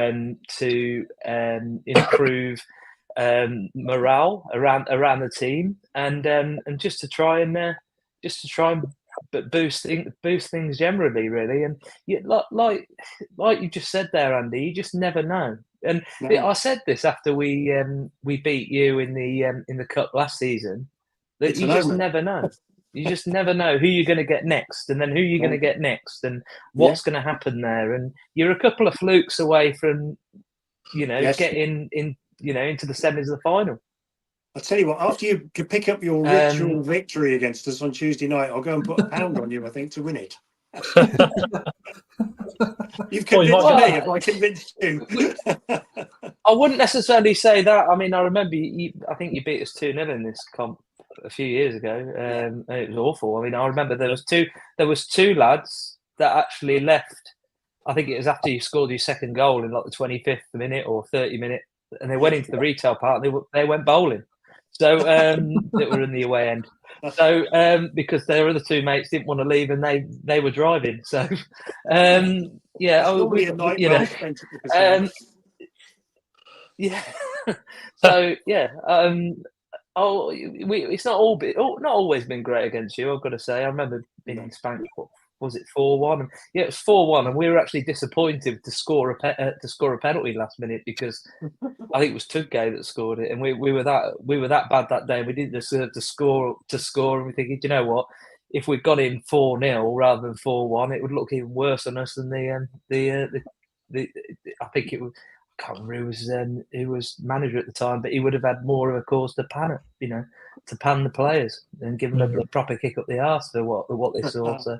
improve morale around the team, and just to try and boost things generally, really. And like you just said there, Andy, you just never know. And I said this after we beat you in the cup last season, that you just never know. You just never know who you're going to get next, and then who you're going to get next, and what's going to happen there. And you're a couple of flukes away from, getting in, into the semis of the final. I'll tell you what, after you can pick up your ritual victory against us on Tuesday night, I'll go and put £1 on you, I think, to win it. You've convinced me. Have I convinced you? I wouldn't necessarily say that. I mean, I remember I think you beat us 2-0 in this comp a few years ago. And it was awful. I mean, I remember there was two lads that actually left. I think it was after you scored your second goal in like the 25th minute or 30 minute, and they went into the retail park. They went bowling. So that were in the away end. So because their other two mates didn't want to leave, and they were driving. So yeah, yeah. So yeah, it's not always been great against you. I've got to say. I remember being spanked. Was it 4-1? Yeah, it was 4-1, and we were actually disappointed to score a penalty last minute, because I think it was Tudgay that scored it, and we were that bad that day. We didn't deserve to score, and we thinking, you know what? If we'd got in 4-0 rather than 4-1, it would look even worse on us than the I think it was. I can't remember who was manager at the time, but he would have had more of a cause to pan it, to pan the players and give them a proper kick up the arse for what they saw. So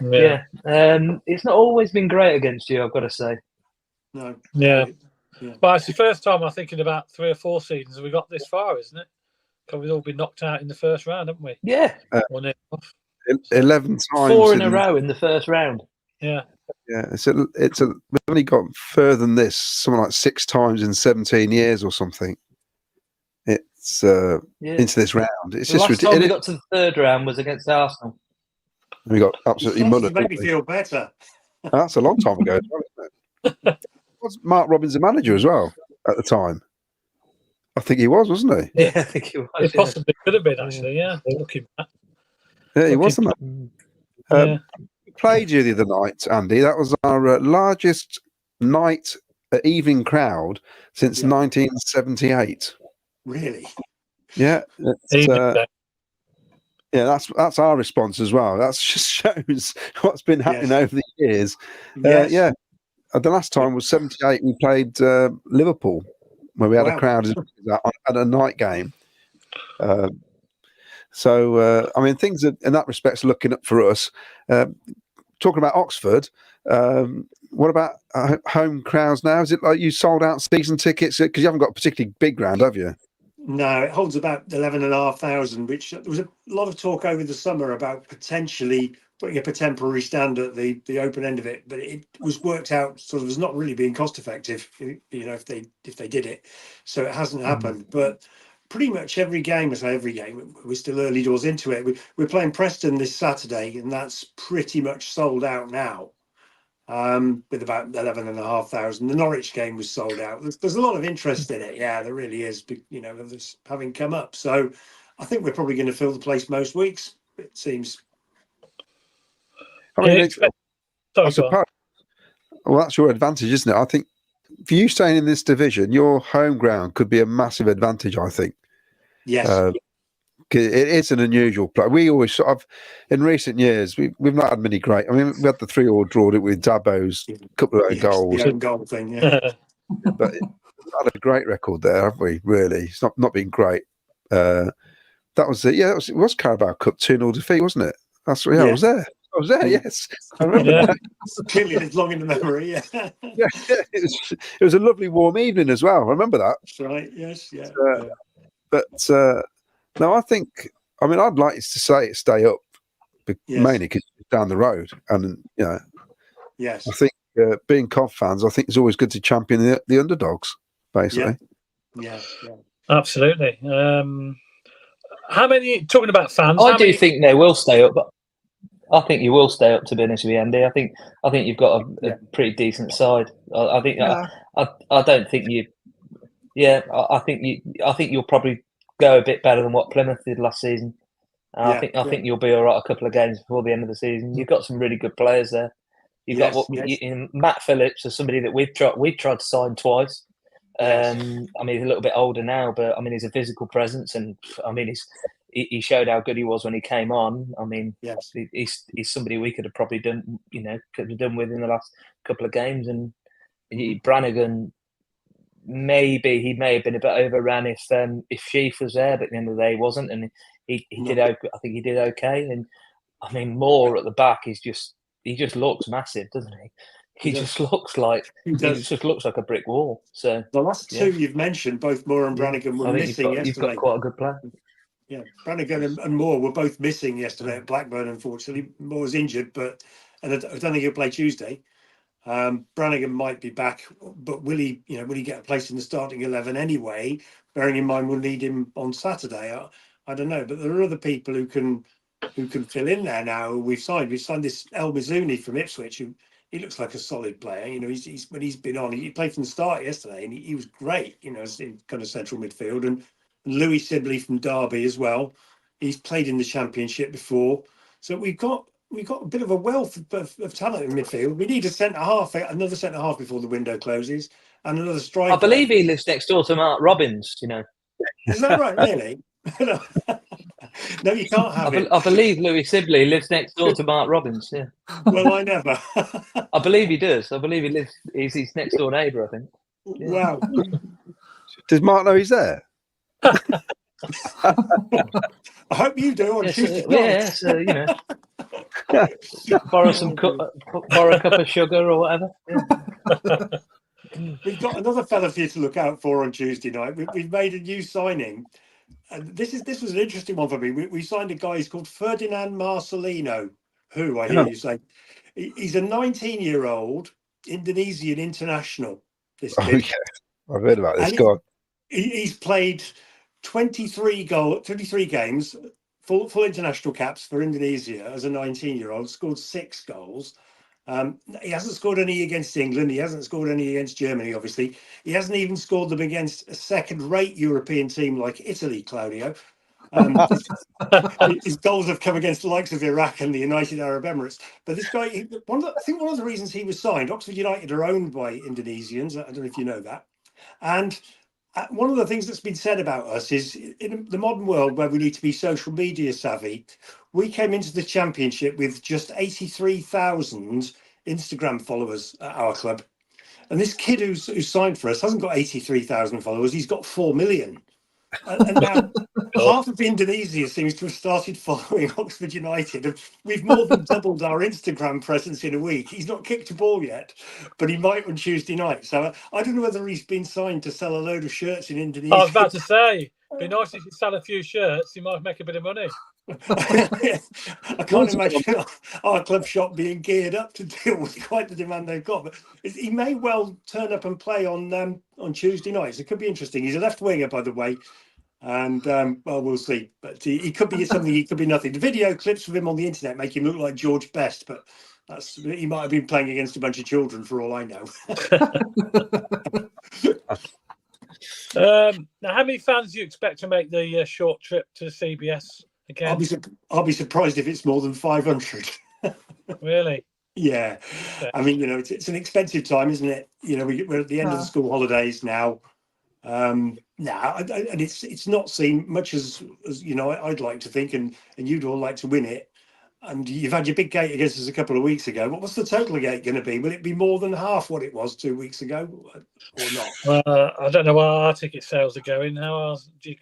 yeah, it's not always been great against you, I've got to say. No. Yeah. Well, it's the first time I think in about 3 or 4 seasons we got this far, isn't it? Because we've all been knocked out in the first round, haven't we? Yeah. 11 times. 4 in a row in the first round. Yeah. Yeah, we've only got further than this, something like 6 times in 17 years or something. It's into this round. It's just ridiculous. The last time we got to the third round was against Arsenal. We got absolutely mullered. Made me feel better. That's a long time ago, isn't it? Was Mark Robbins the manager as well at the time? I think he was, wasn't he? Yeah, I think he was. It possibly could have been, actually. Yeah, looking back. Yeah, he was the manager. Played you the other night, Andy. That was our largest night evening crowd since 1978. Really? Yeah. Yeah, that's our response as well. That just shows what's been happening over the years. Yeah. The last time was 78. We played Liverpool, where we had a crowd at a night game. So, I mean, things in that respect's looking up for us. Talking about Oxford, what about home crowds now? Is it like you sold out season tickets? Because you haven't got a particularly big ground, have you? No, it holds about 11,500, which there was a lot of talk over the summer about potentially putting up a temporary stand at the open end of it, but it was worked out sort of as not really being cost effective, if they did it. So it hasn't happened. But pretty much every game, we're still early doors into it. We're playing Preston this Saturday, and that's pretty much sold out now, with about 11,500. The Norwich game was sold out. There's a lot of interest in it. Yeah, there really is, of this having come up. So I think we're probably going to fill the place most weeks, it seems. I mean, I suppose, well, that's your advantage, isn't it? I think for you staying in this division, your home ground could be a massive advantage, I think. Yes. It is an unusual play. We always sort of, in recent years, we've not had many great. I mean, we had the 3-3 draw with Dabo's couple of goals. The own goal thing, yeah. But we've had a great record there, haven't we? Really, it's not been great. That was it. Yeah, it was Carabao Cup 2-0 defeat, wasn't it? That's I was there. I was there. Yes, I remember that. Clearly, it's long in the memory. Yeah. It was a lovely warm evening as well. I remember that. That's right. Yes. Yeah. But no, I think. I mean, I'd like to say stay up mainly because it's down the road. And Yes, I think being Cov fans, I think it's always good to champion the underdogs, basically. Yeah. Absolutely. How many, talking about fans? I do think they will stay up, but I think you will stay up, to be honest with you, Andy. I think you've got a pretty decent side. I think I don't think you. Yeah, I think you'll probably go a bit better than what Plymouth did last season. I think you'll be all right a couple of games before the end of the season. You've got some really good players there. You've got Matt Phillips is somebody that we've tried to sign twice. I mean, he's a little bit older now, but I mean, he's a physical presence, and I mean, he showed how good he was when he came on. I mean, he's somebody we could have probably done, could have done with in the last couple of games. And Brannigan, maybe he may have been a bit overran if Sheaf was there, but at the end of the day, he wasn't, and he did. I think he did okay. And I mean, Moore at the back he just looks massive, doesn't he? He just looks like a brick wall. So the last two you've mentioned, both Moore and Brannigan, were missing yesterday. You've got quite a good player. Yeah, Brannigan and Moore were both missing yesterday at Blackburn. Unfortunately, Moore was injured, and I don't think he'll play Tuesday. Brannigan might be back, but will he get a place in the starting 11 anyway? Bearing in mind we'll need him on Saturday. I don't know, but there are other people who can fill in there now. We've signed this El Mizuni from Ipswich, who he looks like a solid player. He's when he's been on, he played from the start yesterday, and he was great. As in kind of central midfield, and Louis Sibley from Derby as well. He's played in the Championship before, so we've got a bit of a wealth of talent in midfield. We need another centre half before the window closes, and another striker. I believe he lives next door to Mark Robbins. Is that right? Really? No, you can't have it. I believe Louis Sibley lives next door to Mark Robbins. Yeah. Well, I never. I believe he does. I believe he lives. He's his next door neighbour, I think. Yeah. Wow. Does Mark know he's there? I hope you do on Tuesday night. Borrow a cup of sugar or whatever. Yeah. We've got another fella for you to look out for on Tuesday night. We've made a new signing. And this was an interesting one for me. We signed a guy. He's called Ferdinand Marcelino, who I hear you say he's a 19-year-old Indonesian international. This kid. Oh yeah, I've heard about this guy. He's played 23 games, full international caps for Indonesia as a 19-year-old. Scored 6 goals. He hasn't scored any against England. He hasn't scored any against Germany, obviously. He hasn't even scored them against a second-rate European team like Italy, Claudio. His goals have come against the likes of Iraq and the United Arab Emirates. But this guy, I think one of the reasons he was signed, Oxford United are owned by Indonesians. I don't know if you know that. And one of the things that's been said about us is in the modern world where we need to be social media savvy, we came into the Championship with just 83,000 Instagram followers at our club. And this kid who's signed for us hasn't got 83,000 followers. He's got 4 million. And now half of Indonesia seems to have started following Oxford United. And we've more than doubled our Instagram presence in a week. He's not kicked a ball yet, but he might on Tuesday night. So I don't know whether he's been signed to sell a load of shirts in Indonesia. I was about to say, it'd be nice if you sell a few shirts. You might make a bit of money. I can't imagine our club shop being geared up to deal with quite the demand they've got. But he may well turn up and play on Tuesday nights. It could be interesting. He's a left winger, by the way. And well, we'll see. But he could be something. He could be nothing. The video clips of him on the internet make him look like George Best, but he might have been playing against a bunch of children for all I know. Now, how many fans do you expect to make the short trip to the CBS again? I'll be surprised if it's more than 500. Really? Yeah. I mean, it's an expensive time, isn't it? We're at the end of the school holidays now. And it's not seen much as I'd like to think, and you'd all like to win it. And you've had your big gate against us a couple of weeks ago. What's the total gate going to be? Will it be more than half what it was 2 weeks ago, or not? I don't know how our ticket sales are going.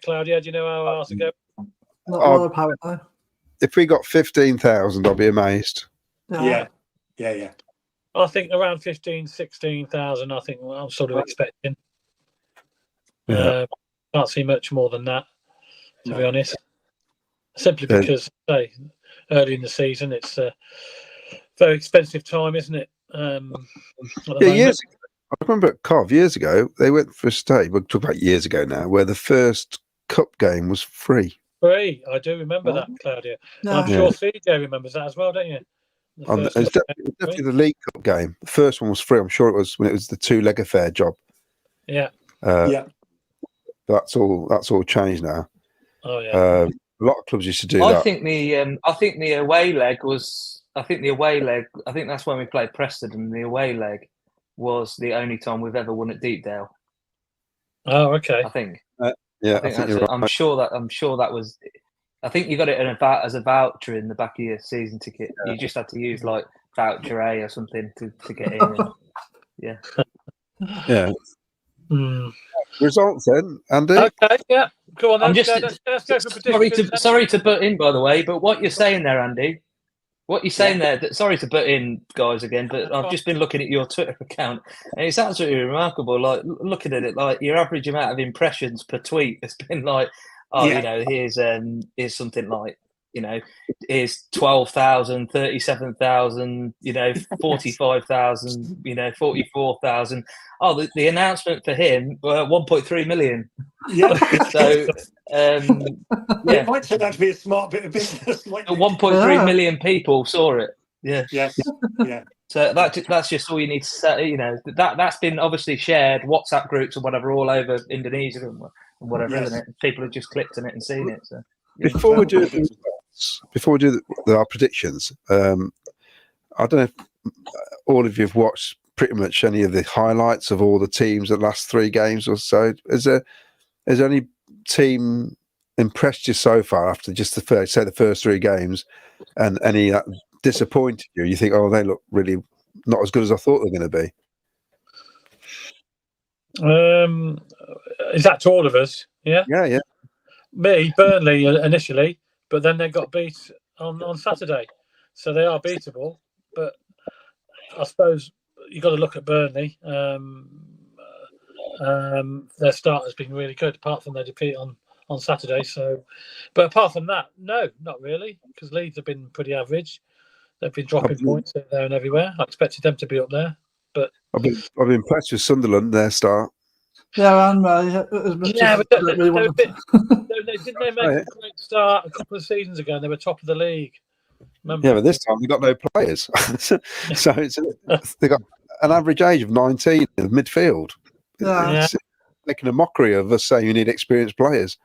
Claudia, do you know how ours are going? Not apparently. If we got 15,000, I'll be amazed. Yeah. I think around 15,000, 16,000. I think I'm sort of expecting. Can't see much more than that, to be honest. Simply because early in the season. It's a very expensive time, isn't it? At the moment. Years ago, I remember at Cov years ago, they went for a stage, we'll talk about years ago now, where the first cup game was free. Free, I do remember that, Claudia. And I'm sure CJ remembers that as well, don't you? It's definitely the League Cup game. The first one was free. I'm sure it was when it was the two-leg affair job. Yeah. That's all changed now. Oh yeah. A lot of clubs used to do I that. think the away leg was. I think that's when we played Preston, and the away leg was the only time we've ever won at Deepdale. Oh, okay. I think. Yeah, I think right. I'm sure that was. I think you got it as a voucher in the back of your season ticket. Yeah. You just had to use like voucher A or something to get in. And, yeah. Yeah. Results then, Andy? Okay, yeah. Go on then. Let's go for predictions. Sorry to butt in, by the way, but what you're saying there, Andy, sorry to butt in, guys, again, but I've just been looking at your Twitter account, and it's absolutely remarkable. Like, looking at it, like, your average amount of impressions per tweet has been like, here's something like, here's 12,000, 37,000, 45,000, 44,000. Oh, the announcement for him, 1.3 million. Yeah. So, it might turn out to be a smart bit of business. 1.3 million people saw it. Yeah. Yes. Yeah. So that's just all you need to say. That's been obviously shared WhatsApp groups or whatever all over Indonesia and whatever, isn't it? People have just clicked on it and seen it. So before we do our predictions, I don't know if all of you have watched pretty much any of the highlights of all the teams the last 3 games or so. Has any team impressed you so far after just the first 3 games, and any that disappointed you? You think, oh, they look really not as good as I thought they were going to be? Is that to all of us? Yeah. Yeah. Me, Burnley initially, but then they got beat on Saturday, so they are beatable. But I suppose you've got to look at Burnley. Their start has been really good, apart from their defeat on Saturday. So, but apart from that, no, not really, because Leeds have been pretty average. They've been dropping points there and everywhere. I expected them to be up there, but I've been impressed with Sunderland, their start. Yeah, and didn't they make a great start a couple of seasons ago? And they were top of the league. Remember? Yeah, but this time they got no players, so they got an average age of 19 in midfield. Yeah. Making a mockery of us saying you need experienced players.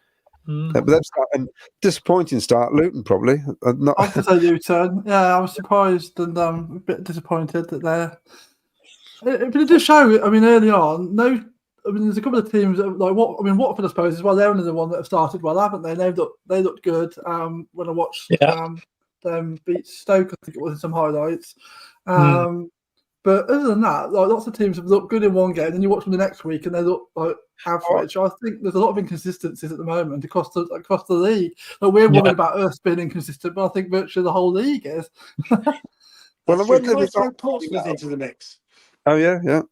But that's a disappointing start. Luton probably. I was going to say Luton. Yeah, I was surprised and a bit disappointed that they're. But it does show. I mean, early on, there's a couple of teams like Watford, I suppose, as well. They're only the one that have started well, haven't they? They looked good. When I watched them beat Stoke, I think it was in some highlights. But other than that, like, lots of teams have looked good in one game, and then you watch them the next week and they look like average. I think there's a lot of inconsistencies at the moment across the league. Like, we're worried about us being inconsistent, but I think virtually the whole league is. Well, when they throw Portsmouth into the mix. Oh yeah.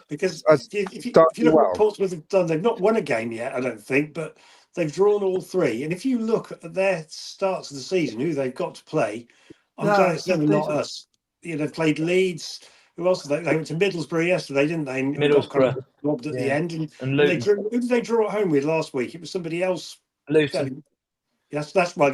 Because if you look at what Portsmouth have done, they've not won a game yet, I don't think, but they've drawn all 3. And if you look at their starts of the season, who they've got to play, I'm glad it's them and not us. They've played Leeds. Who else? They went to Middlesbrough yesterday, didn't they? Middlesbrough robbed at the end, and Luton. who did they draw at home with last week? It was somebody else. Luton. Yes, that's right.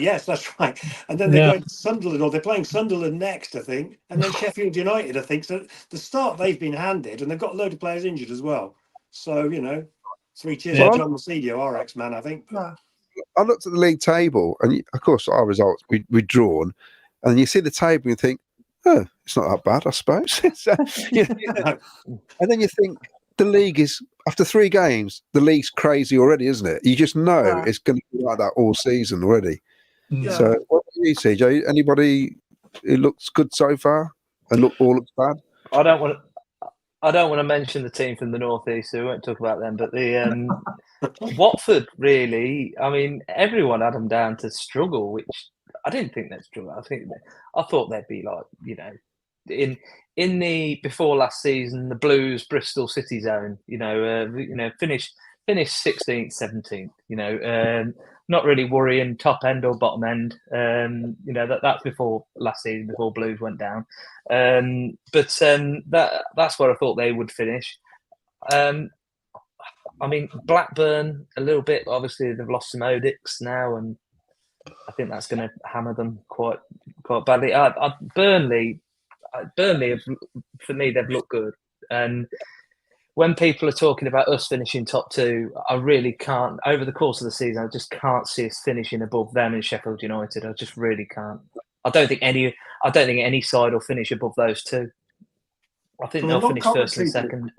And then they're going to Sunderland, or they're playing Sunderland next, I think, and then Sheffield United, I think. So the start they've been handed, and they've got a load of players injured as well. So 3 cheers to John Macedo, our ex-man, I think. I looked at the league table, and of course our results we'd drawn, and you see the table and you think, oh, it's not that bad, I suppose. And then you think the league is, after 3 games, the league's crazy already, isn't it? You just know it's going to be like that all season already. Yeah. So, what do you, CJ? Anybody who looks good so far and all looks bad? I don't want to mention the team from the northeast, so we won't talk about them. But the Watford, really, I mean, everyone had them down to struggle, which I didn't think they'd struggle. I thought they'd be like, in the before last season, the Blues Bristol City zone. Finished 16th, 17th. not really worrying top end or bottom end. That's before last season, before Blues went down. That's where I thought they would finish. Blackburn a little bit. Obviously, they've lost some Odix now, and I think that's going to hammer them quite badly. Burnley, for me, they've looked good. And when people are talking about us finishing top 2, I really can't. Over the course of the season, I just can't see us finishing above them in Sheffield United. I just really can't. I don't think any side will finish above those two. I think they'll finish first and second.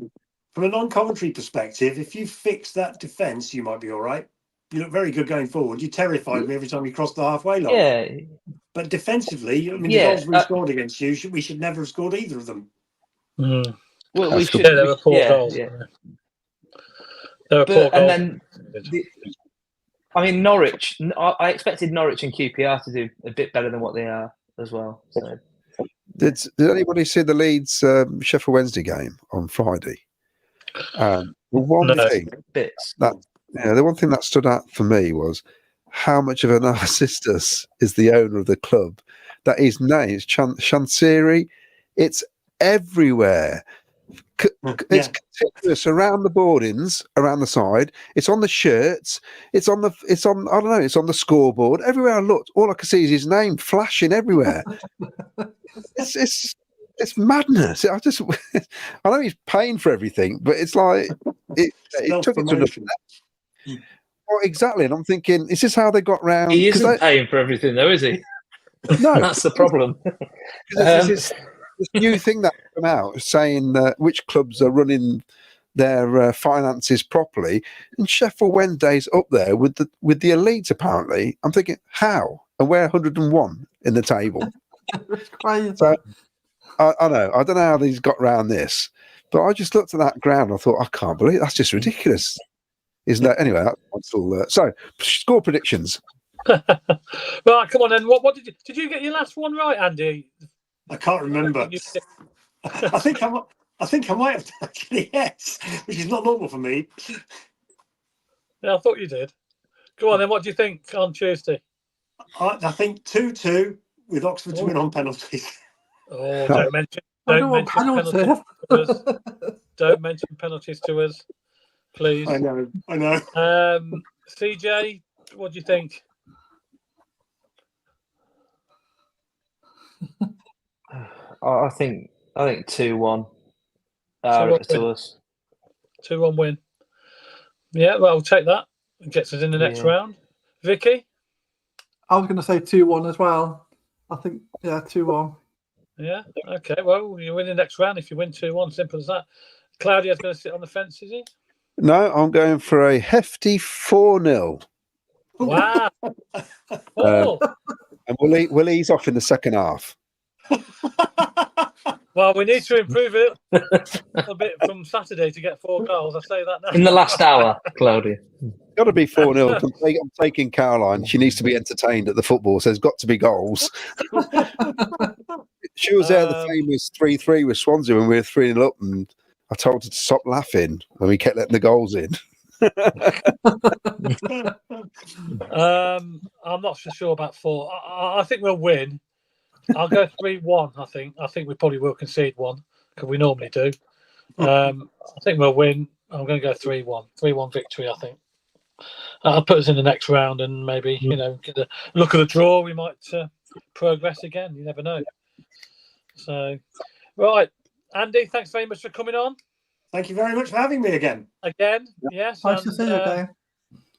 From a non-Coventry perspective, if you fix that defence, you might be all right. You look very good going forward. You terrified me every time you crossed the halfway line. Yeah. But defensively, the goals we scored against you, we should never have scored either of them. Mm. Well, we should. There were 4 goals. Yeah. There were 4 goals. And then, Norwich. I expected Norwich and QPR to do a bit better than what they are as well. So. Did anybody see the Leeds Sheffield Wednesday game on Friday? The one thing that stood out for me was how much of a narcissistus is the owner of the club. That his name is Chansiri. It's everywhere. It's continuous around the boardings, around the side. It's on the shirts. It's on the scoreboard. Everywhere I looked, all I could see is his name flashing everywhere. It's madness. I know he's paying for everything, but it's like it took it to another level. Well, exactly. And I'm thinking, is this how they got round? He isn't paying for everything, though, is he? No, that's the problem. This new thing that come out saying which clubs are running their finances properly, and Sheffield Wednesday's up there with the elites. Apparently, I'm thinking, how? And we're 101 in the table. It's crazy. So, I know. I don't know how these got round this, but I just looked at that ground. I thought, I can't believe that's just ridiculous, isn't that? Anyway, that's all. So, score predictions. Right, come on then. What did you get your last one right, Andy? I can't remember. I think I might have actually, yes, which is not normal for me. Yeah, I thought you did. Go on then. What do you think on Tuesday? I think 2-2 with Oxford to win on penalties. Oh, don't mention penalties to us. Don't mention penalties to us, please. I know. CJ, what do you think? I think 2-1 to us. 2-1 win. Yeah, well, I'll take that. It gets us in the next round. Vicky? I was going to say 2-1 as well. I think, 2-1. Yeah, okay. Well, you win the next round if you win 2-1. Simple as that. Claudio's going to sit on the fence, is he? No, I'm going for a hefty 4-0. Wow. And we'll ease off in the second half. Well, we need to improve it a bit from Saturday to get 4 goals. I say that now. In the last hour, Claudia. Got to be 4-0. I'm taking Caroline. She needs to be entertained at the football, so there's got to be goals. She was there the famous 3-3 with Swansea when we were 3-0 up, and I told her to stop laughing when we kept letting the goals in. I'm not so sure about 4. I think we'll win. I'll go 3-1. I think we probably will concede 1 because we normally do. I think we'll win. I'm going to go 3-1. 3-1 victory. I think. I'll put us in the next round and maybe get a look at the draw. We might progress again. You never know. So, right, Andy. Thanks very much for coming on. Thank you very much for having me again. Yes. Nice to see you again.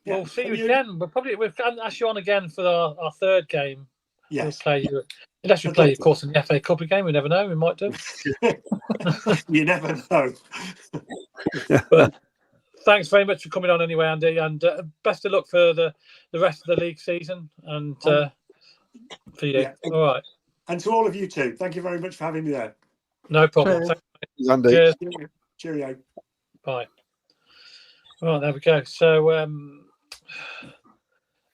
We'll see you again. But probably we'll ask you on again for our third game. Yes. We'll play you. Unless we play, of course, in the FA Cup again. We never know. We might do. You never know. But thanks very much for coming on anyway, Andy. And best of luck for the rest of the league season and for you. Yeah. All right. And to all of you too. Thank you very much for having me there. No problem. Thanks, Andy. Cheers. Cheerio. Bye. Well, there we go. So,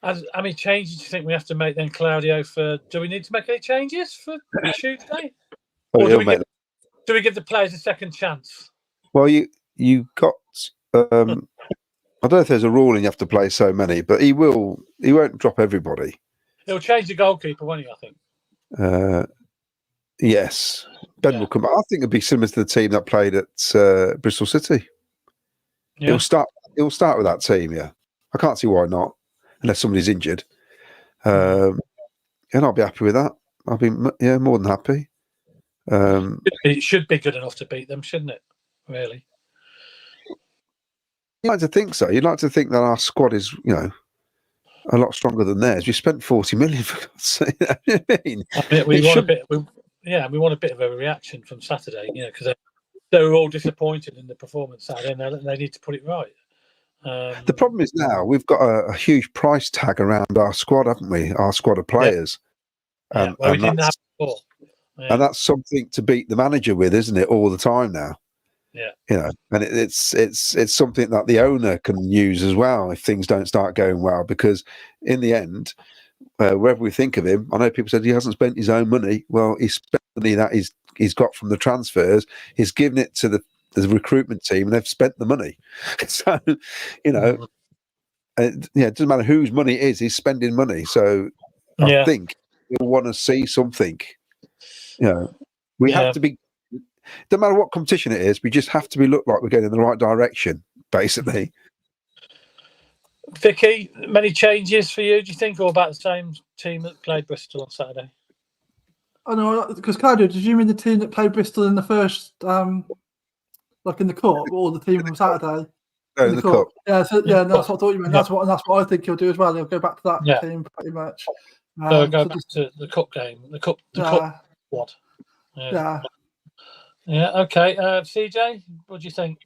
how many changes do you think we have to make then, Claudio? Do we need to make any changes for Tuesday? Or do we give the players a second chance? Well, you got I don't know if there's a ruling you have to play so many, but he won't drop everybody. He'll change the goalkeeper, won't he? I think. Yes, Ben will come. I think it'd be similar to the team that played at Bristol City. Yeah. He'll start with that team. Yeah, I can't see why not, unless somebody's injured. And I'll be happy with that. I'll be more than happy. It should be good enough to beat them, shouldn't it? Really. You'd like to think so. You'd like to think that our squad is, a lot stronger than theirs. We spent 40 million for God's sake. We want a bit of a reaction from Saturday, because they were all disappointed in the performance Saturday, and they need to put it right. The problem is now we've got a huge price tag around our squad, haven't we? Our squad of players. Yeah. We didn't have before. Yeah. And that's something to beat the manager with, isn't it? All the time now. Yeah. And it's something that the owner can use as well if things don't start going well, because in the end, wherever we think of him, I know people said he hasn't spent his own money. Well, he spent money that he's got from the transfers. He's given it to the recruitment team, and they've spent the money. So, it doesn't matter whose money it is. He's spending money. So I think we'll want to see something. We have to be. No matter what competition it is, we just have to look like we're going in the right direction, basically. Vicky, many changes for you, do you think, or about the same team that played Bristol on Saturday? I know, because Claudio, did you mean the team that played Bristol in the first, like in the cup, or the team from Saturday? No, in the cup. Yeah, so, that's what I thought you meant. That's what I think he'll do as well. He'll go back to that team pretty much. So go back to the cup game, the cup squad. Yeah. Okay. CJ, what do you think?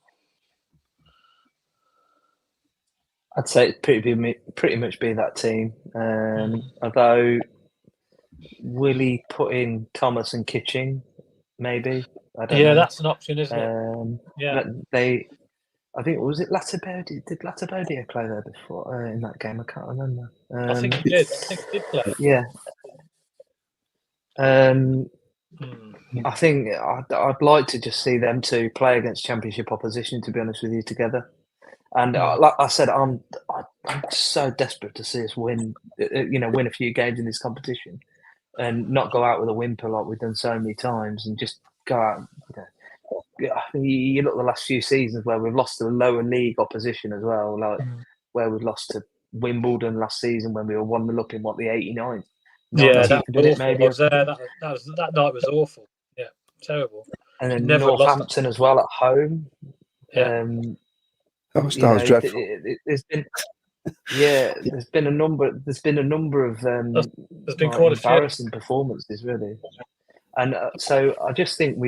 I'd say it'd pretty much be that team. Although, will he put in Thomas and Kitching? Maybe. I don't know. That's an option, isn't it? I think, was it Latibeaudier? Did Latibeaudier play there before in that game? I can't remember. I think he did. I think he did play. Yeah. I think I'd like to just see them two play against Championship opposition, to be honest with you, together. And like I said, I'm so desperate to see us win a few games in this competition, and not go out with a whimper like we've done so many times, and just go out. You look at the last few seasons where we've lost to lower league opposition as well, like where we've lost to Wimbledon last season when we were 1-0 up in the 89th. That night was awful. Yeah, terrible. And then Northampton as well at home. Yeah. That was dreadful. There's been a number of there's been quite embarrassing performances, really. And so I just think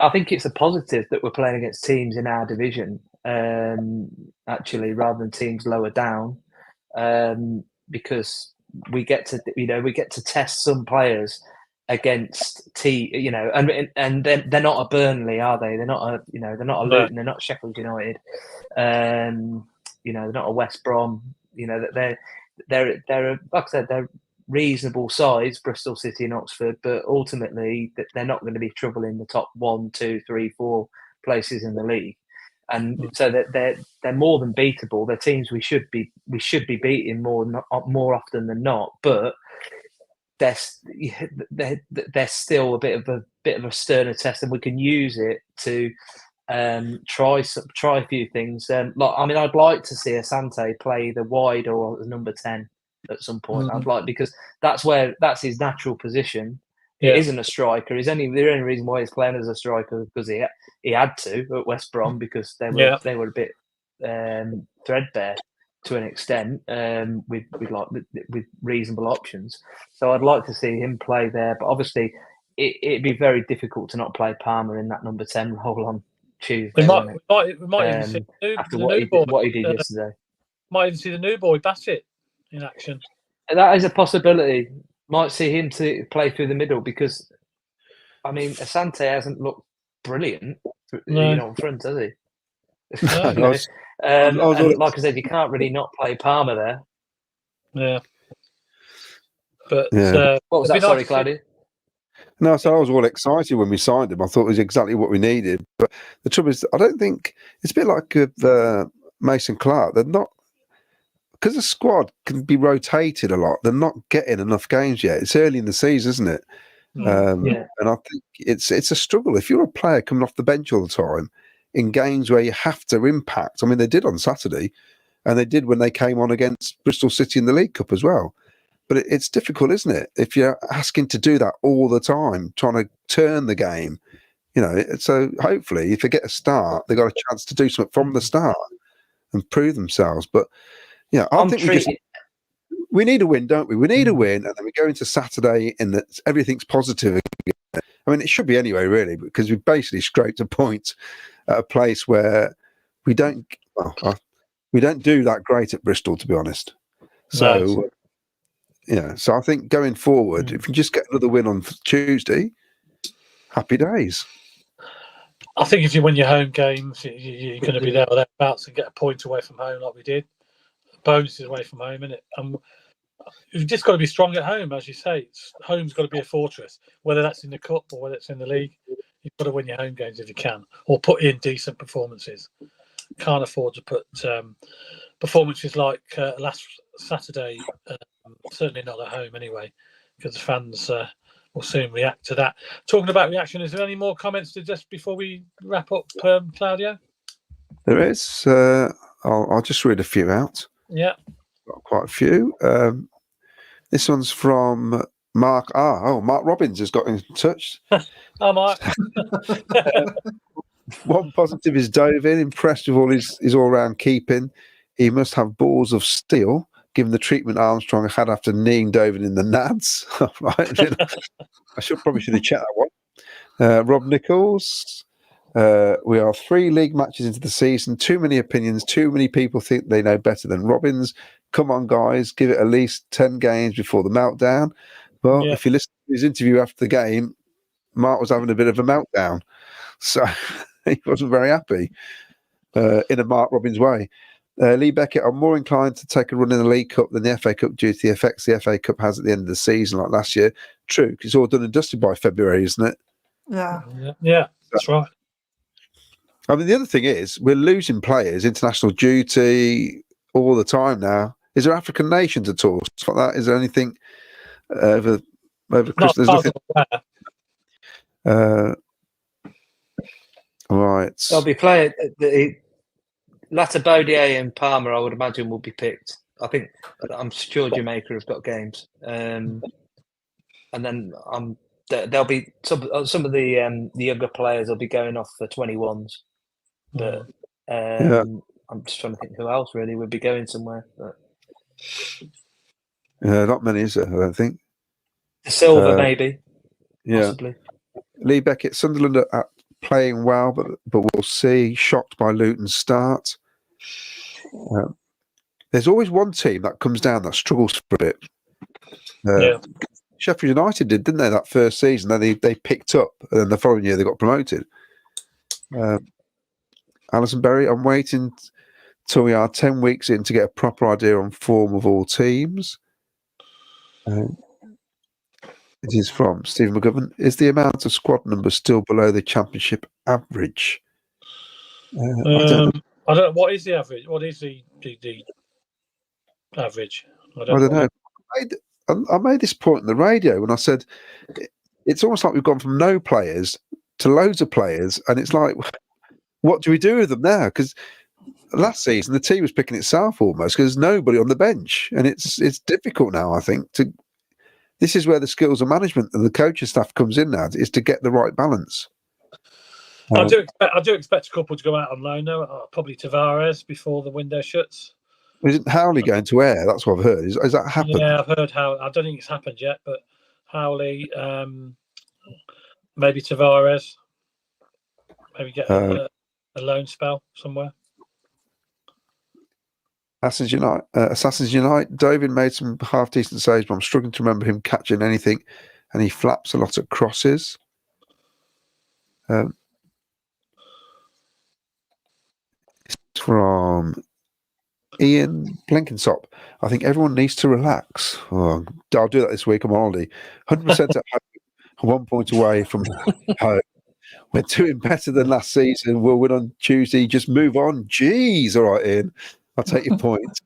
I think it's a positive that we're playing against teams in our division, actually, rather than teams lower down, because we get to test some players against and they're not a Burnley, are they? They're not a Luton, they're not Sheffield United, they're not a West Brom. They're like I said, they're reasonable size, Bristol City and Oxford, but ultimately they're not going to be trouble in the top 1, 2, 3, 4 places in the league. And so they're more than beatable. They're teams we should be beating more often than not. But they're still a bit of a sterner test, and we can use it to try a few things. I'd like to see Asante play the wide or the number 10 at some point. I'd like, because that's his natural position. He isn't a striker. The only reason why he's playing as a striker is because he had to at West Brom, because they were a bit threadbare to an extent, with reasonable options. So I'd like to see him play there, but obviously it'd be very difficult to not play Palmer in that number 10 role on Tuesday. We might even see after what he did yesterday. Might even see the new boy Bassett in action. That is a possibility. Might see him to play through the middle, because Asante hasn't looked brilliant, in front, has he? No. And like I said, you can't really not play Palmer there. Yeah. But what was that? Sorry, Claudia. No, so I was all excited when we signed him. I thought it was exactly what we needed. But the trouble is, I don't think it's a bit like Mason Clark, they're not, because the squad can be rotated a lot. They're not getting enough games yet. It's early in the season, isn't it? And I think it's a struggle. If you're a player coming off the bench all the time in games where you have to impact, I mean, they did on Saturday, and they did when they came on against Bristol City in the League Cup as well. But it's difficult, isn't it? If you're asking to do that all the time, trying to turn the game, so hopefully if they get a start, they've got a chance to do something from the start and prove themselves. But I think we need a win, don't we? We need a win, and then we go into Saturday and that everything's positive again. I mean, it should be anyway, really, because we basically scraped a point at a place where we don't do that great at Bristol, to be honest. So, so I think going forward, if we just get another win on Tuesday, happy days. I think if you win your home games, you're going to be there or thereabouts and get a point away from home like we did. Bonuses away from home, innit? And you've just got to be strong at home, as you say. Home's got to be a fortress, whether that's in the cup or whether it's in the league. You've got to win your home games if you can, or put in decent performances. Can't afford to put performances like last Saturday, certainly not at home anyway, because the fans will soon react to that. Talking about reaction, is there any more comments to just before we wrap up, Claudio? There is. I'll just read a few out. Yeah. Got quite a few. This one's from Mark. Mark Robbins has got in touch. Oh, Mark. One positive is Dovin, impressed with all his all-round keeping. He must have balls of steel, given the treatment Armstrong had after kneeing Dovin in the nads. I probably should have checked that one. Rob Nichols. We are 3 league matches into the season. Too many opinions. Too many people think they know better than Robbins. Come on, guys. Give it at least 10 games before the meltdown. Well, if you listen to his interview after the game, Mark was having a bit of a meltdown. So he wasn't very happy in a Mark Robbins way. Lee Beckett, I'm more inclined to take a run in the League Cup than the FA Cup due to the effects the FA Cup has at the end of the season, like last year. True, because it's all done and dusted by February, isn't it? Yeah, that's right. I mean, the other thing is we're losing players, international duty all the time now. Is there African nations at all? Stuff like that? Is there anything over Christmas? There's nothing. Right. There'll be players. Latabodier and Palmer, I would imagine, will be picked. I'm sure Jamaica have got games, and then there'll be some of the younger players will be going off for 21s. But I'm just trying to think who else really would be going somewhere. But... not many, is there? I don't think. Silver, maybe. Possibly. Lee Beckett, Sunderland are playing well, but we'll see. Shocked by Luton's start. There's always one team that comes down that struggles for a bit. Sheffield United didn't they, that first season? Then they picked up, and then the following year they got promoted. Alison Berry, I'm waiting till we are 10 weeks in to get a proper idea on form of all teams. It is from Stephen McGovern. Is the amount of squad numbers still below the championship average? I don't know. What is the average? What is the average? I don't know. I made this point on the radio when I said it's almost like we've gone from no players to loads of players, and it's like, what do we do with them now? Because last season the team was picking itself almost because there's nobody on the bench, and it's difficult now. I think this is where the skills of management and the coaching staff comes in now, is to get the right balance. I do expect a couple to go out on loan though. Probably Tavares before the window shuts. Isn't Howley going to Ayr? That's what I've heard. Is that happened? Yeah, I've heard how. I don't think it's happened yet, but Howley, maybe Tavares, maybe get a loan spell somewhere. Assassins Unite. Dovin made some half decent saves, but I'm struggling to remember him catching anything, and he flaps a lot at crosses. It's from Ian Blenkinsop. I think everyone needs to relax. I'll do that this week. I'm on holiday. 100% at home, 1 point away from home. We're doing better than last season. We'll win on Tuesday. Just move on. Jeez. All right, Ian. I'll take your point.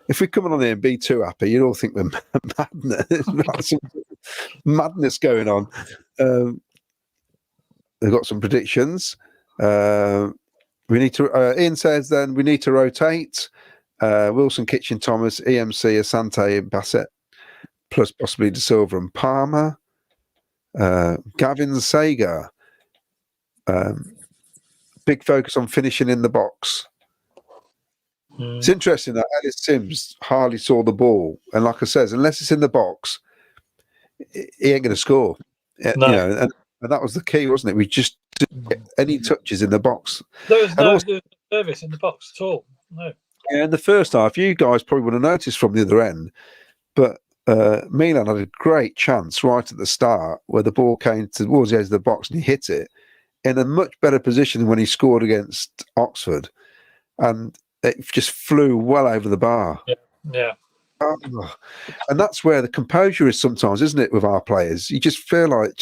If we're coming on here and be too happy, you'd all think we're madness. Madness going on. They've got some predictions. We need to. Ian says then we need to rotate. Wilson, Kitchen, Thomas, EMC, Asante, Bassett, plus possibly De Silva and Palmer. Gavin Sager. Big focus on finishing in the box. It's interesting that Ellis Sims hardly saw the ball, and like I says, unless it's in the box, he ain't going to score. No. You know, and that was the key, wasn't it? We just didn't get any touches in the box. There was no service in the box at all. No. Yeah, in the first half, you guys probably would have noticed from the other end, but Milan had a great chance right at the start where the ball came towards the edge of the box and he hit it in a much better position than when he scored against Oxford, and it just flew well over the bar. Yeah. Oh, and that's where the composure is sometimes, isn't it, with our players? You just feel like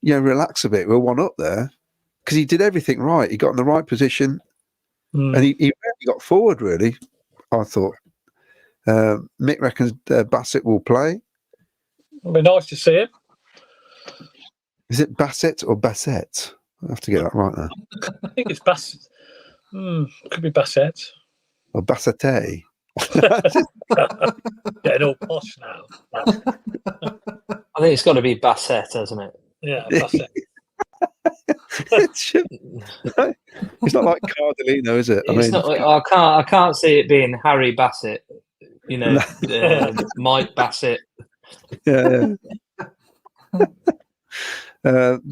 relax a bit. We're one up there because he did everything right. He got in the right position and he really got forward, really, I thought. Mick reckons Bassett will play. It'll be nice to see him. Is it Bassett or Bassett? I have to get that right now. I think it's Bassett. Could be Bassett. Or Bassette. Getting all posh now. I think it's got to be Bassett, hasn't it? Yeah, Bassett. It's not like Cardellino, is it? I can't see it being Harry Bassett. You know, Mike Bassett. Yeah.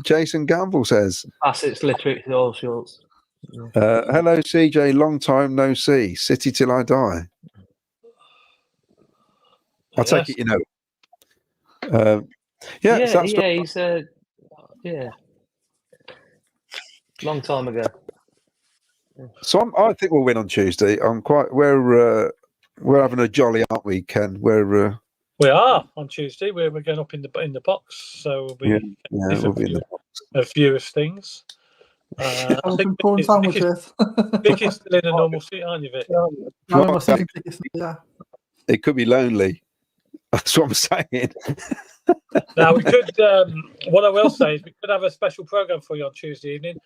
Jason Gamble says Bassett's literally all shorts. hello CJ, long time no see. City till I die. I take it you know. He's long time ago. So I think we'll win on Tuesday. We're having a jolly, aren't we, Ken? We are on Tuesday. We're going up in the box, so we'll be we'll be in the box. A few of things. I think Vic is still in a normal seat, aren't you, Vic? Yeah. It could be lonely. That's what I'm saying. Now we could. What I will say is we could have a special program for you on Tuesday evening,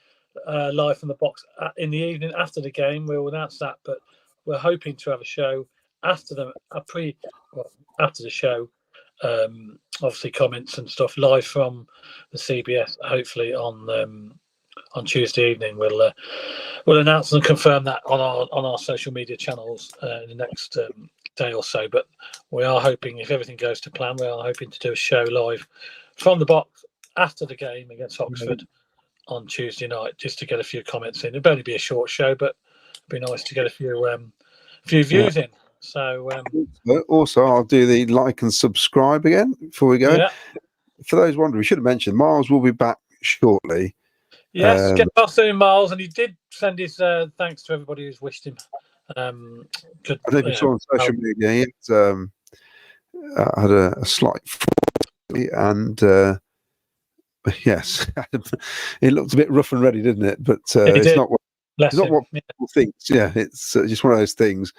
live from the box in the evening after the game. We'll announce that, but we're hoping to have a show after the show. Obviously, comments and stuff live from the CBS. Hopefully on Tuesday evening, we'll announce and confirm that on our social media channels in the next day or so. But we are hoping, if everything goes to plan, we are hoping to do a show live from the box after the game against Oxford on Tuesday night, just to get a few comments in. It'll only be a short show, but it'd be nice to get a few views in. So also, I'll do the like and subscribe again before we go. Yeah. For those wondering, we should have mentioned Miles will be back shortly. Yes, get past soon, Miles, and he did send his thanks to everybody who's wished him. Good. I think we saw on social media he had a slight fall, and yes, it looked a bit rough and ready, didn't it? But it's not what people think. Yeah, it's just one of those things.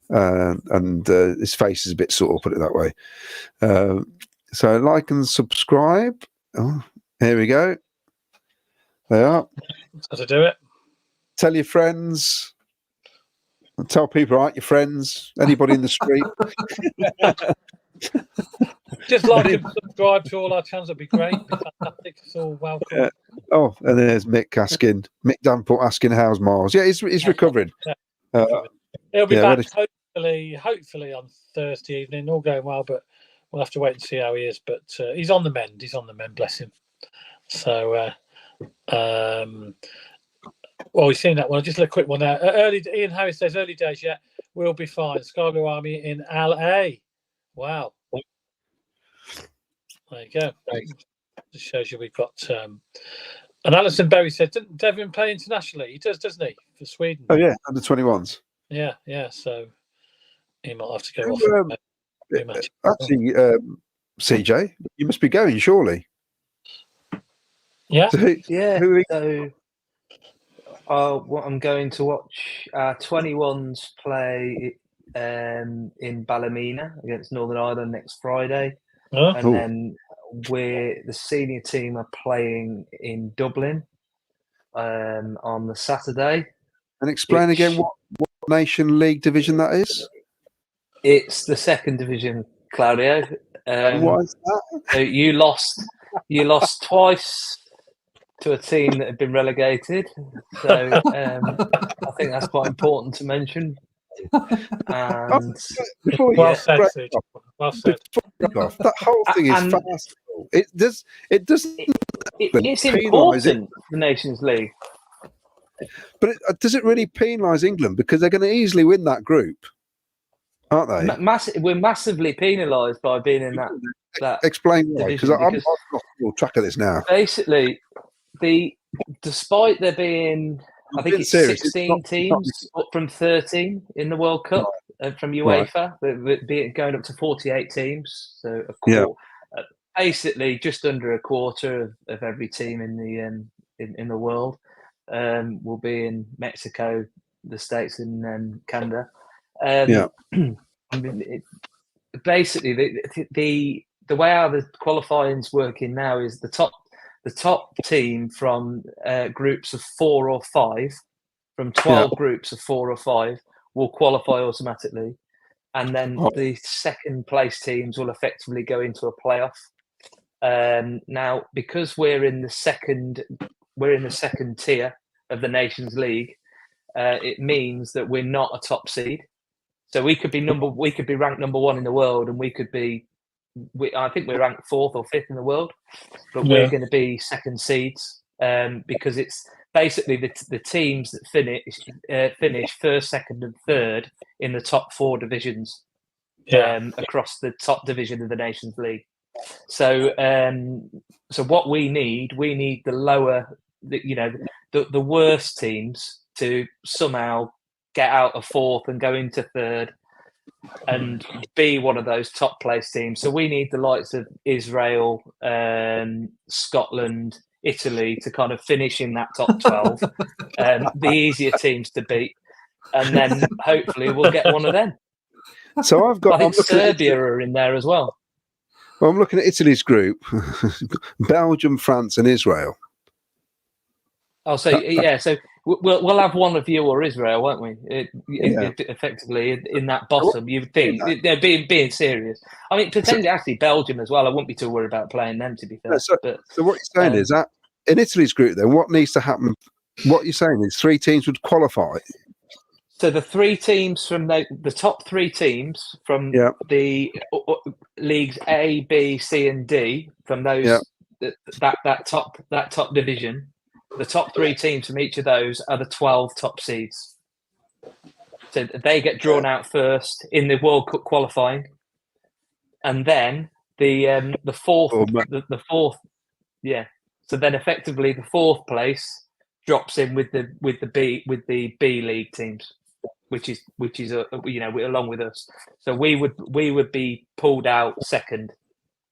And his face is a bit sore, put it that way. So like and subscribe. Oh, here we go. They are. That's how to do it. Tell your friends. Tell people, aren't your friends? Anybody in the street. Just like and subscribe to all our channels. That'd be great. Fantastic. It's all welcome. Yeah. Oh, and there's Mick Damport asking how's Miles. Yeah, he's recovering. He'll be back hopefully on Thursday evening. All going well, but we'll have to wait and see how he is. But he's on the mend. Bless him. So. Well, we've seen that one. Just a quick one there. Ian Harris says early days yet. We'll be fine. Sky Blue Army in LA. Wow. There you go. Just shows you we've got. And Alison Berry said, didn't Devin play internationally? He does, doesn't he, for Sweden? Oh yeah, under 21s. Yeah. So he might have to go off. Actually, CJ, you must be going, surely. Yeah. So Yeah. who So I'm going to watch 21s play in Ballymena against Northern Ireland next Friday. Oh. And then the senior team are playing in Dublin on the Saturday. And explain again what Nation League division that is. It's the second division, Claudio. Why is that? So you lost twice to a team that had been relegated. So I think that's quite important to mention. And well said, CJ. Well said. That whole thing is farcical. It doesn't. It's important, the Nations League. But does it really penalise England? Because they're going to easily win that group, aren't they? We're massively penalised by being in that. Explain why, because I've lost all track of this now. Basically, despite there being, I think it's 16 teams up from 13 in the World Cup from UEFA, going up to 48 teams. So basically just under a quarter of every team in the world will be in Mexico, the States, and Canada. Basically, the way how the qualifying's working now is the top team from groups of 4 or 5, from 12 groups of 4 or 5, will qualify automatically, and then the second place teams will effectively go into a playoff. Now, because we're in the second tier of the Nations League, it means that we're not a top seed. So we could be ranked number 1 in the world, and I think we're ranked 4th or 5th in the world, but we're going to be second seeds because it's basically the teams that finish first, second, and third in the top 4 divisions across the top division of the Nations League. So, what we need the lower, the worst teams to somehow get out of 4th and go into 3rd and be one of those top place teams. So we need the likes of Israel, Scotland, Italy to kind of finish in that top 12, the easier teams to beat, and then hopefully we'll get one of them. So I think Serbia are in there as well. Well, I'm looking at Italy's group: Belgium, France, and Israel. Oh, so so we'll have one of you or Israel, won't we? Effectively, in that bottom, you'd think they're being serious. I mean, potentially, actually, Belgium as well. I wouldn't be too worried about playing them, to be fair. So what you're saying is that in Italy's group, then what needs to happen? What you're saying is 3 teams would qualify. So the 3 teams from the top 3 teams from the leagues A, B, C, and D from those that top division. The top 3 teams from each of those are the 12 top seeds. So they get drawn out first in the World Cup qualifying, and then the fourth. So then effectively the 4th place drops in with the B League teams, which is along with us. So we would be pulled out second,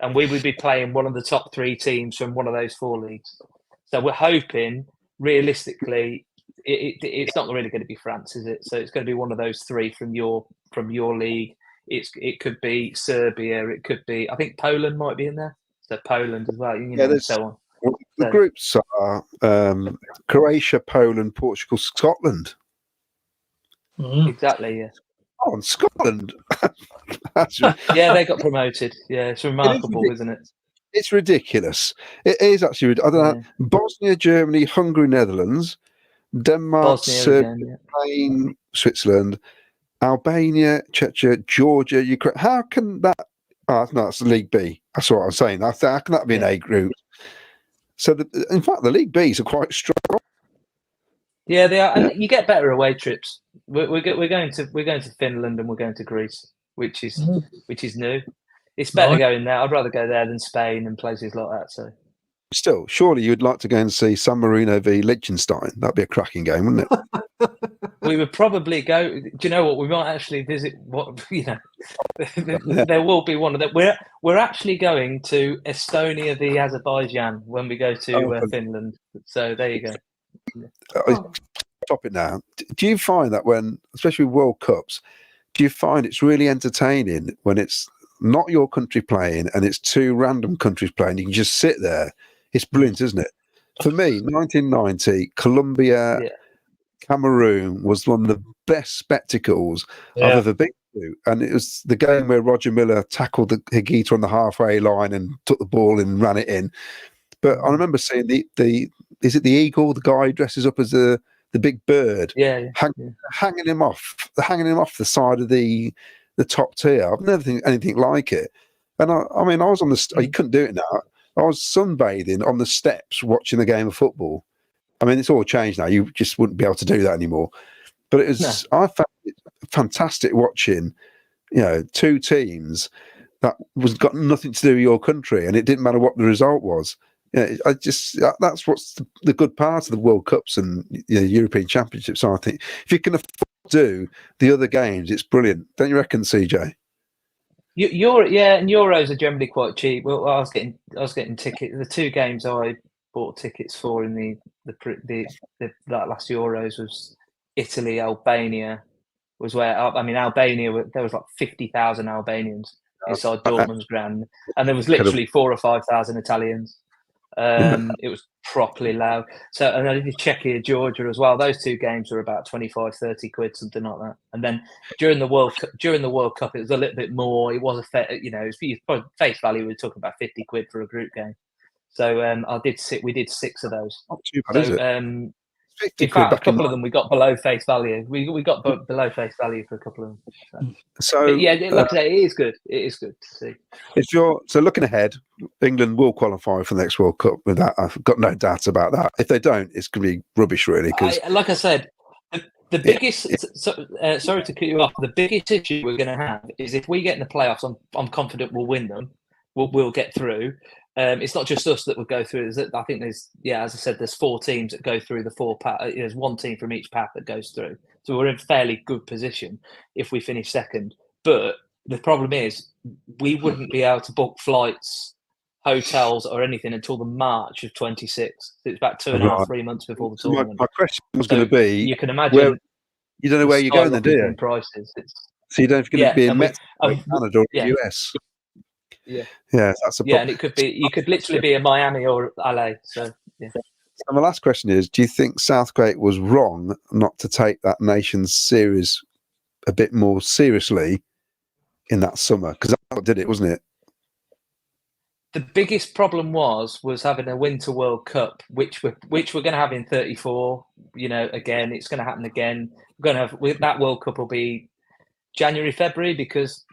and we would be playing one of the top 3 teams from one of those 4 leagues. So we're hoping, realistically, it's not really going to be France, is it? So it's going to be one of those 3 from your league. It could be Serbia. It could be, I think Poland might be in there. So Poland as well. And so on. The groups are Croatia, Poland, Portugal, Scotland. Exactly. Yeah. Oh, and Scotland. They got promoted. Yeah, it's remarkable, isn't it? It's ridiculous. It is actually. I don't know. Bosnia, Germany, Hungary, Netherlands, Denmark, Serbia, Spain, Switzerland, Albania, Czechia, Georgia, Ukraine. How can that? Oh, no, it's League B. That's what I'm saying. How can that be an A group? So, in fact, the League Bs are quite strong. Yeah, they are, and you get better away trips. We're going to Finland and we're going to Greece, which is new. It's better going there. I'd rather go there than Spain and places like that. Still, surely you'd like to go and see San Marino v Liechtenstein. That'd be a cracking game, wouldn't it? We would probably go. Do you know what? We might actually visit. What there will be one of them. We're actually going to Estonia v Azerbaijan when we go to Finland. So there you go. Stop it now. Do you find that when, especially World Cups, do you find it's really entertaining when it's not your country playing and it's two random countries playing? You can just sit there. It's brilliant, isn't it? For me, 1990, Colombia, Cameroon was one of the best spectacles I've ever been to. And it was the game where Roger Miller tackled the Higuita on the halfway line and took the ball and ran it in. But I remember seeing is it the eagle, the guy who dresses up as the big bird, hanging him off the side of the top tier. I've never seen anything like it. And I mean, I was on the. You couldn't do it now. I was sunbathing on the steps watching the game of football. I mean, it's all changed now. You just wouldn't be able to do that anymore. But it was. I found it fantastic watching, two teams that was got nothing to do with your country, and it didn't matter what the result was. That's what's the good part of the World Cups and European Championships. So I think if you can afford to do the other games, it's brilliant. Don't you reckon, CJ? And Euros are generally quite cheap. Well, I was getting tickets. The two games I bought tickets for in the that last Euros was Italy, Albania. Was where Albania. There was like 50,000 Albanians inside Dortmund's ground, and there was literally 4,000 or 5,000 Italians. It was properly loud. So, and I did Czechia, Georgia as well. Those two games were about 25, 30 quid, something like that. And then during the World Cup, it was a little bit more. It was face value. We were talking about 50 quid for a group game. So we did 6 of those. Not too bad, is it? In fact, a couple of them we got below face value. We got below face value for a couple of them. So like I say, it is good. It is good to see. So looking ahead, England will qualify for the next World Cup. With that, I've got no doubt about that. If they don't, it's going to be rubbish, really. Because, like I said, the biggest. Sorry to cut you off. The biggest issue we're going to have is if we get in the playoffs. I'm confident we'll win them. We'll get through. It's not just us that would go through. I think there's, as I said, there's 4 teams that go through the 4 path. There's 1 team from each path that goes through. So we're in fairly good position if we finish second. But the problem is we wouldn't be able to book flights, hotels or anything until the March of 26. So it's about 2.5, 3 months before the tournament. My question was going to be, you can imagine, you don't know where you're going then, do you? Prices. So you don't know if you're going to be in Mexico, Canada or the US. Yeah, that's a problem. And it could be. You could literally be in Miami or LA. So yeah. And my last question is: do you think Southgate was wrong not to take that Nations series a bit more seriously in that summer? Because that's what did it, wasn't it? The biggest problem was having a Winter World Cup, which we're going to have in 34. Again, it's going to happen again. We're going to have that World Cup will be January, February, because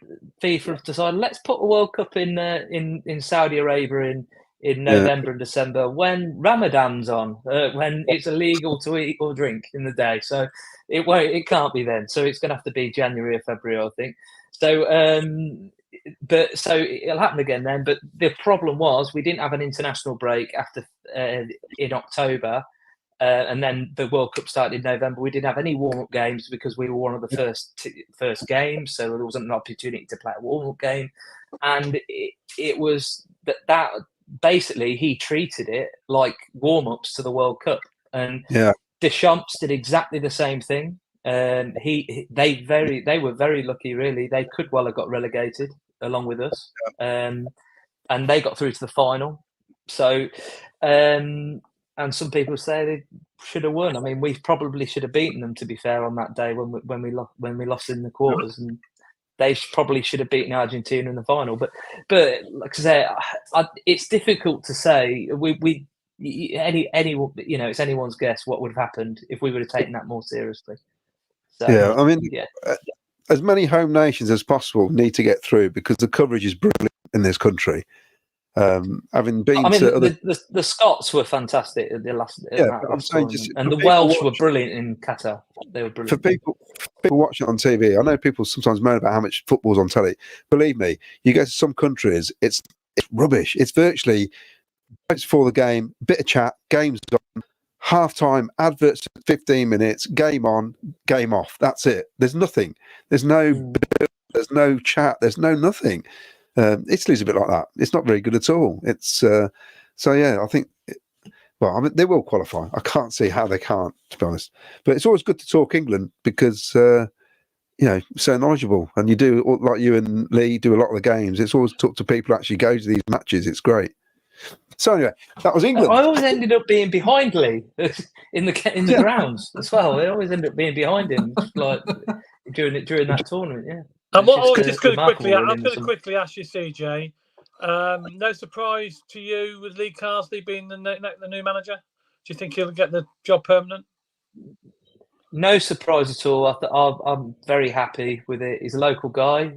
FIFA have decided let's put a World Cup in Saudi Arabia in November and December when Ramadan's on, when it's illegal to eat or drink in the day. So it can't be then. So it's going to have to be January or February, I think. So so it'll happen again then. But the problem was we didn't have an international break after in October. And then the World Cup started in November. We didn't have any warm-up games because we were one of the first games, so there wasn't an opportunity to play a warm-up game. And it was that basically he treated it like warm-ups to the World Cup. And Deschamps did exactly the same thing. They were very lucky, really. They could well have got relegated along with us, and they got through to the final. So. And some people say they should have won. I mean, we probably should have beaten them, to be fair, on that day when we lost in the quarters, and they probably should have beaten Argentina in the final. But like I say, it's difficult to say. It's anyone's guess what would have happened if we would have taken that more seriously. So, as many home nations as possible need to get through because the coverage is brilliant in this country. Having been the Scots were fantastic at the last, and the Welsh were brilliant in Qatar. They were brilliant. For people watching it on TV, I know people sometimes moan about how much football's on telly. Believe me, you go to some countries, it's rubbish. It's virtually before the game, bit of chat, game's on, half time, adverts 15 minutes, game on, game off. That's it. There's nothing. There's no chat. There's no nothing. Italy's a bit like that. It's not very good at all. It's so yeah. I think. Well, I mean, they will qualify. I can't see how they can't, to be honest. But it's always good to talk England because so knowledgeable, and you do, like you and Lee do a lot of the games. It's always talk to people who actually go to these matches. It's great. So anyway, that was England. I always ended up being behind Lee in the grounds as well. I always ended up being behind him, like during that tournament. Yeah. And what I was just going to quickly ask you, CJ. No surprise to you with Lee Carsley being the new manager? Do you think he'll get the job permanent? No surprise at all. I'm very happy with it. He's a local guy.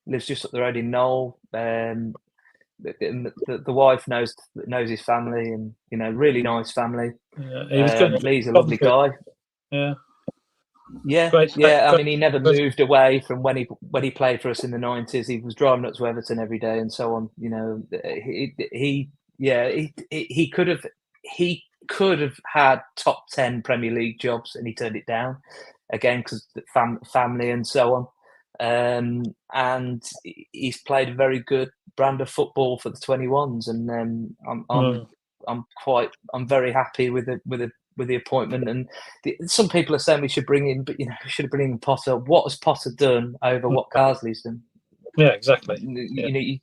Lives just up the road in Knoll. The wife knows his family, and really nice family. Yeah, he was good. Lee's a lovely guy. Yeah. Yeah, great. I mean, he never moved away from when he played for us in the 90s. He was driving up to Everton every day and so on. He could have had top 10 Premier League jobs, and he turned it down again because family and so on. And he's played a very good brand of football for the 21s, and I'm very happy with the appointment. And some people are saying we should bring in, but we should bring in Potter. What has Potter done over what Carsley's done? Yeah, exactly.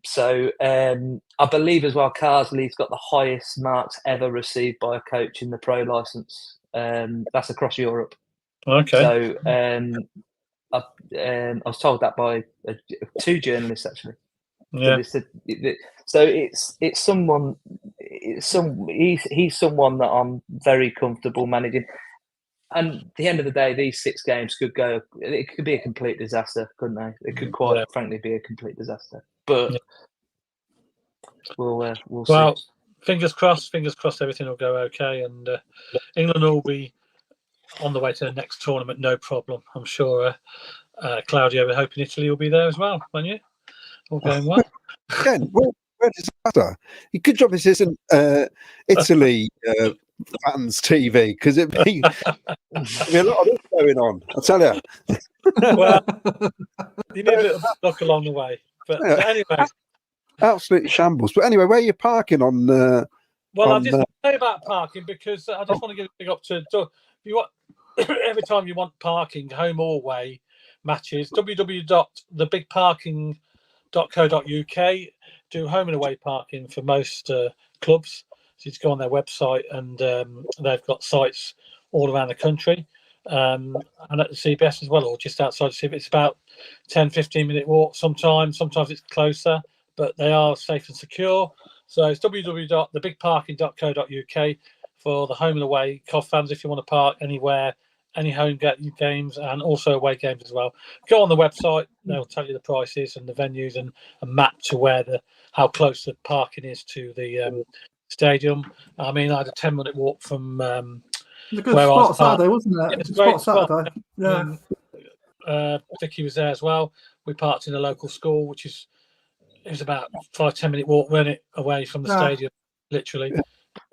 So I believe as well, Carsley's got the highest marks ever received by a coach in the pro license. That's across Europe. Okay. So I was told that by two journalists actually. Yeah. So it's someone. He's someone that I'm very comfortable managing. And at the end of the day, these 6 games could go. It could be a complete disaster, couldn't they? It could quite frankly be a complete disaster. But we'll see. Well, fingers crossed. Fingers crossed, everything will go okay, and England will be on the way to the next tournament, no problem. I'm sure. Claudio, we're hoping Italy will be there as well, won't you? All going well. Again, where does it matter? Good job this isn't Italy fans TV, because it'd be a lot of this going on, I'll tell you. Well, you need a bit of luck along the way. But anyway. Absolutely shambles. But anyway, where are you parking on? Well, I just want to say about parking, because I just want to give a big up to every time you want parking, home or away matches, www.thebigparking.co.uk do home and away parking for most clubs. So you just go on their website, and they've got sites all around the country, and at the CBS as well, or just outside the CBS. It's about 10-15 minute walk sometimes it's closer, but they are safe and secure. So it's www.thebigparking.co.uk for the home and away Cov fans. If you want to park anywhere, any home games and also away games as well, go on the website. They'll tell you the prices and the venues and a map to how close the parking is to the stadium. I mean, I had a 10-minute walk from it was a good spot Saturday, wasn't it? Yeah, it was a great Saturday. Yeah. Vicky was there as well. We parked in a local school, it was about 5-10 minute walk, wasn't it, away from the stadium, literally.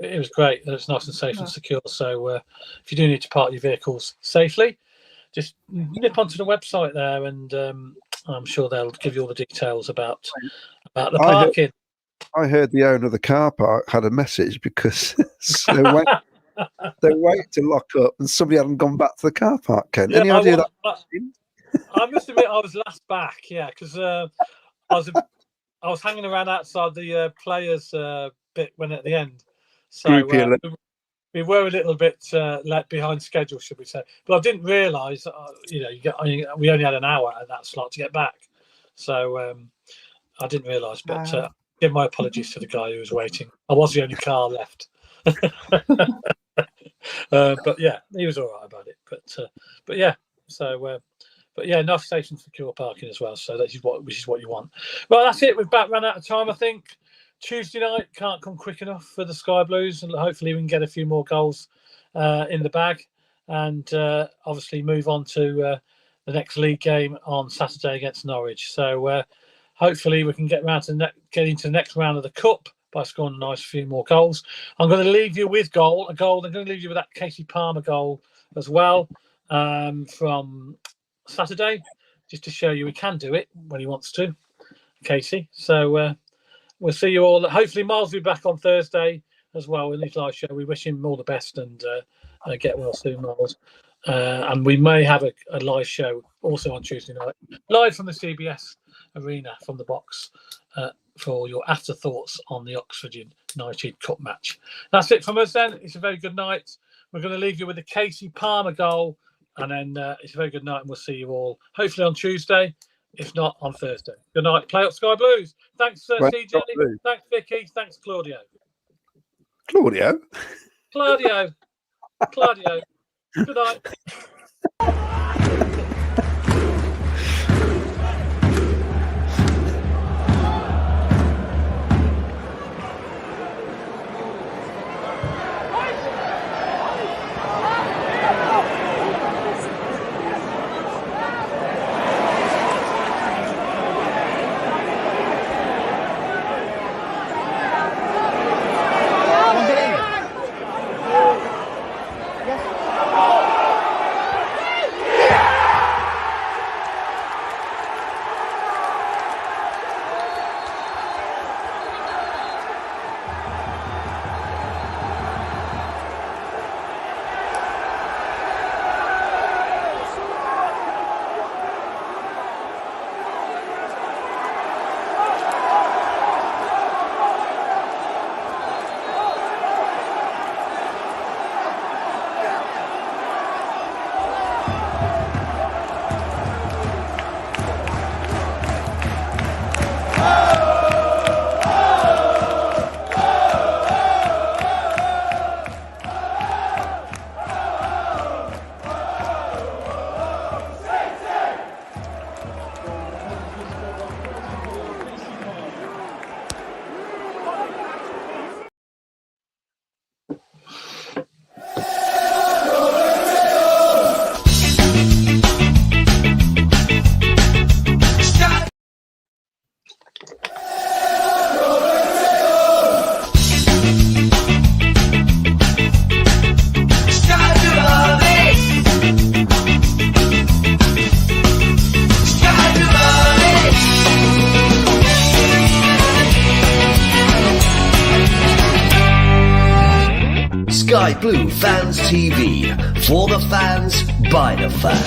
It was great. It was nice and safe and secure. So if you do need to park your vehicles safely, just nip onto the website there, and I'm sure they'll give you all the details about the parking. I heard the owner of the car park had a message because they waited to lock up and somebody hadn't gone back to the car park, Ken. Any idea that? I must admit, I was last back, because I was hanging around outside the players' bit when at the end. So we were a little bit let behind schedule, should we say? But I didn't realise, we only had an hour at that slot to get back, so I didn't realise. But give my apologies to the guy who was waiting. I was the only car left, but yeah, he was all right about it. But yeah, so. But yeah, enough safe and secure parking as well. So which is what you want. Well, that's it. We've run out of time, I think. Tuesday night can't come quick enough for the Sky Blues, and hopefully we can get a few more goals in the bag, and obviously move on to the next league game on Saturday against Norwich. So hopefully we can get into the next round of the Cup by scoring a nice few more goals. I'm going to leave you with a goal. I'm going to leave you with that Casey Palmer goal as well from Saturday, just to show you he can do it when he wants to, Casey. So we'll see you all. Hopefully Miles will be back on Thursday as well in his live show. We wish him all the best and get well soon, Miles. And we may have a live show also on Tuesday night, live from the CBS Arena from the box for your afterthoughts on the Oxford United Cup match. That's it from us then. It's a very good night. We're going to leave you with the Casey Palmer goal, and then it's a very good night, and we'll see you all hopefully on Tuesday, if not on Thursday. Good night. Play up Sky Blues. Thanks, CJ. Thanks, Vicky. Thanks, Claudio. Claudio. Good night. Sky Blue Fans TV, for the fans, by the fans.